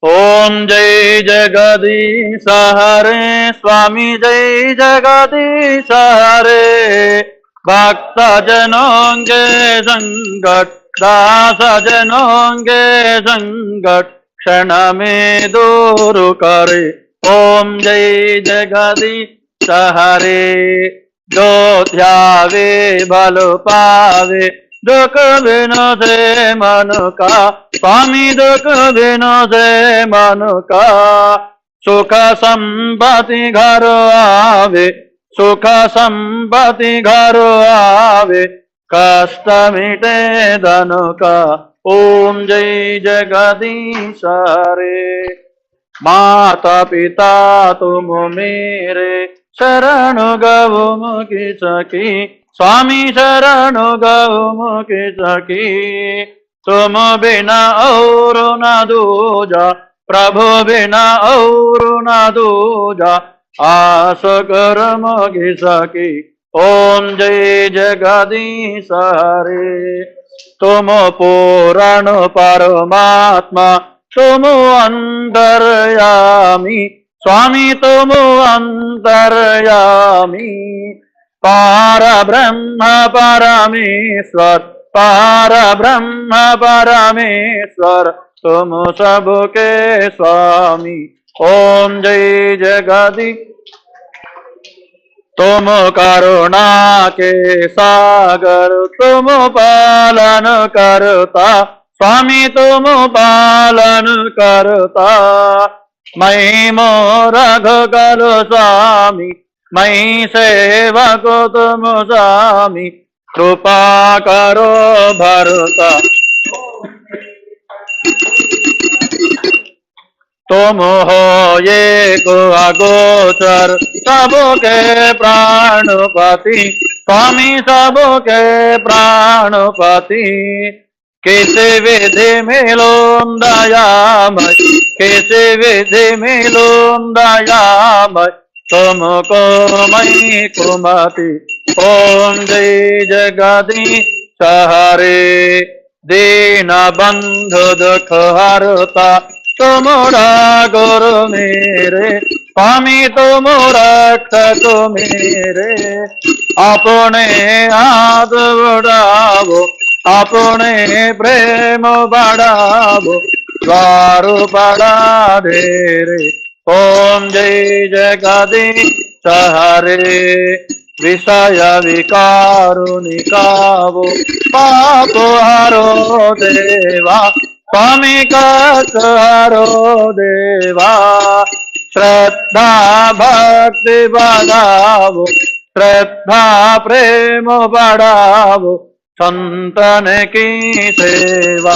ओम जय जगदीश हरे स्वामी जय जगदीश हरे भक्त जनों के संकट दास जनों के संकट क्षण में दूर करे। ओम जय जगदीश हरे जो ध्यावे बल पावे दुख बिनो से मन का स्वामी दुख बिनो से मन का सुख संपत्ति घर आवे सुख संपत्ति घर आवे कष्ट मिटे धन का। ओम जय जगदीश हरे माता पिता तुम मेरे शरण गौ मुखी सखी स्वामी शरण गौ मुखी सखी तुम बिना और न दूजा प्रभु बिना और न दूजा आस कर मुखी सखी। ओम जय जगदीश हरे तुम पुराण परमात्मा तुम अंतर्यामी स्वामी तुम अंतर्यामी पार ब्रह्म परमेश्वर पार ब्रह्म परमेश्वर तुम सबके स्वामी। ओम जय जगदीश तुम करुणा के सागर तुम पालन करता स्वामी तुम पालन करता मैं मोर करो स्वामी मैं सेवक तुम स्वामी कृपा करो भरता तुम हो ये को अगोचर सबके प्राणपति स्वामी सबके प्राणपति किसी विधि मिलूं दयामय किसी विधि मिलूं दयामय तुमको मैं कुमति ओम जय जगदीश हरे दीन बंधु दुख हरता तुमरा गुरु मेरे स्वामी तुम रक्षक मेरे अपने हाथ बढ़ावो अपने प्रेम बढ़ावो द्वार बढ़ा दे रे ओम जय जगदीश हरे विषय विकारुणिकावो पाप हरो देवा स्वामी कष्ट हरो देवा श्रद्धा भक्ति बढ़ावो श्रद्धा प्रेम बढ़ावो संतन की सेवा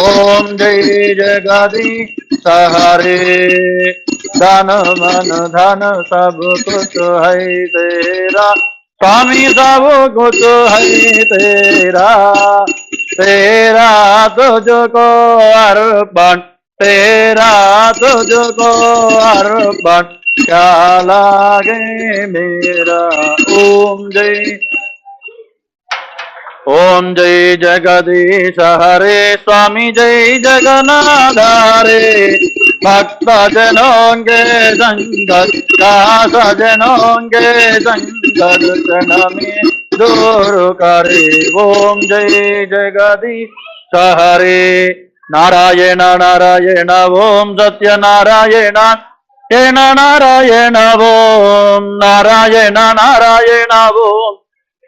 ओम जय जगदीश हरे धन मन धन सब कुछ है तेरा स्वामी सब कुछ है तेरा तेरा तुझको अर्पण तेरा तुझको अर्पण क्या लागे मेरा ओम जय जगदीश हरे स्वामी जय जगन्नाथ हरे भक्त जनों के संकट का सजनों के संकट क्षण में दूर करे ओम जय जगदीश हरे नारायण नारायण ओम सत्य नारायण नारायण ओम नारायण नारायण ओम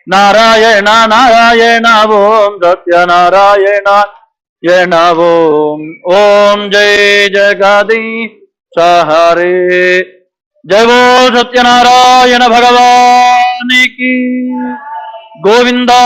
नारायण नारायण ओम सत्य नारायण ओम ओम जय जगदीश हरे जय बोल सत्यनारायण भगवान की Govinda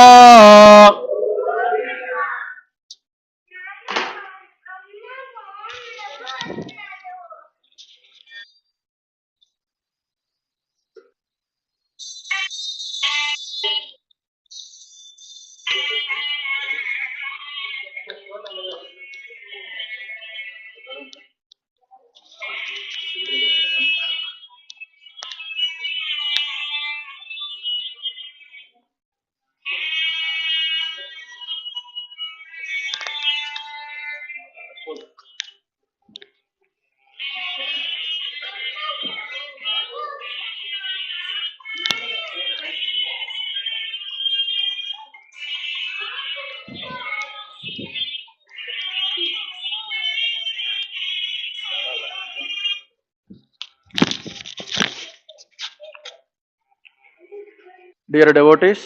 Dear devotees,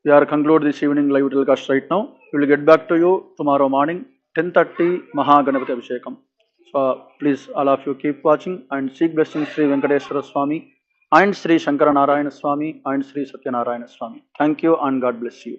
we are conclude this evening live telecast right now. We will get back to you tomorrow morning, 10:30 Mahaganapati Abhishekam. So please all of you keep watching and seek blessings Sri Venkateswara Swami and Sri Shankara Narayana Swami and Sri Satya Narayana Swami. Thank you and God bless you.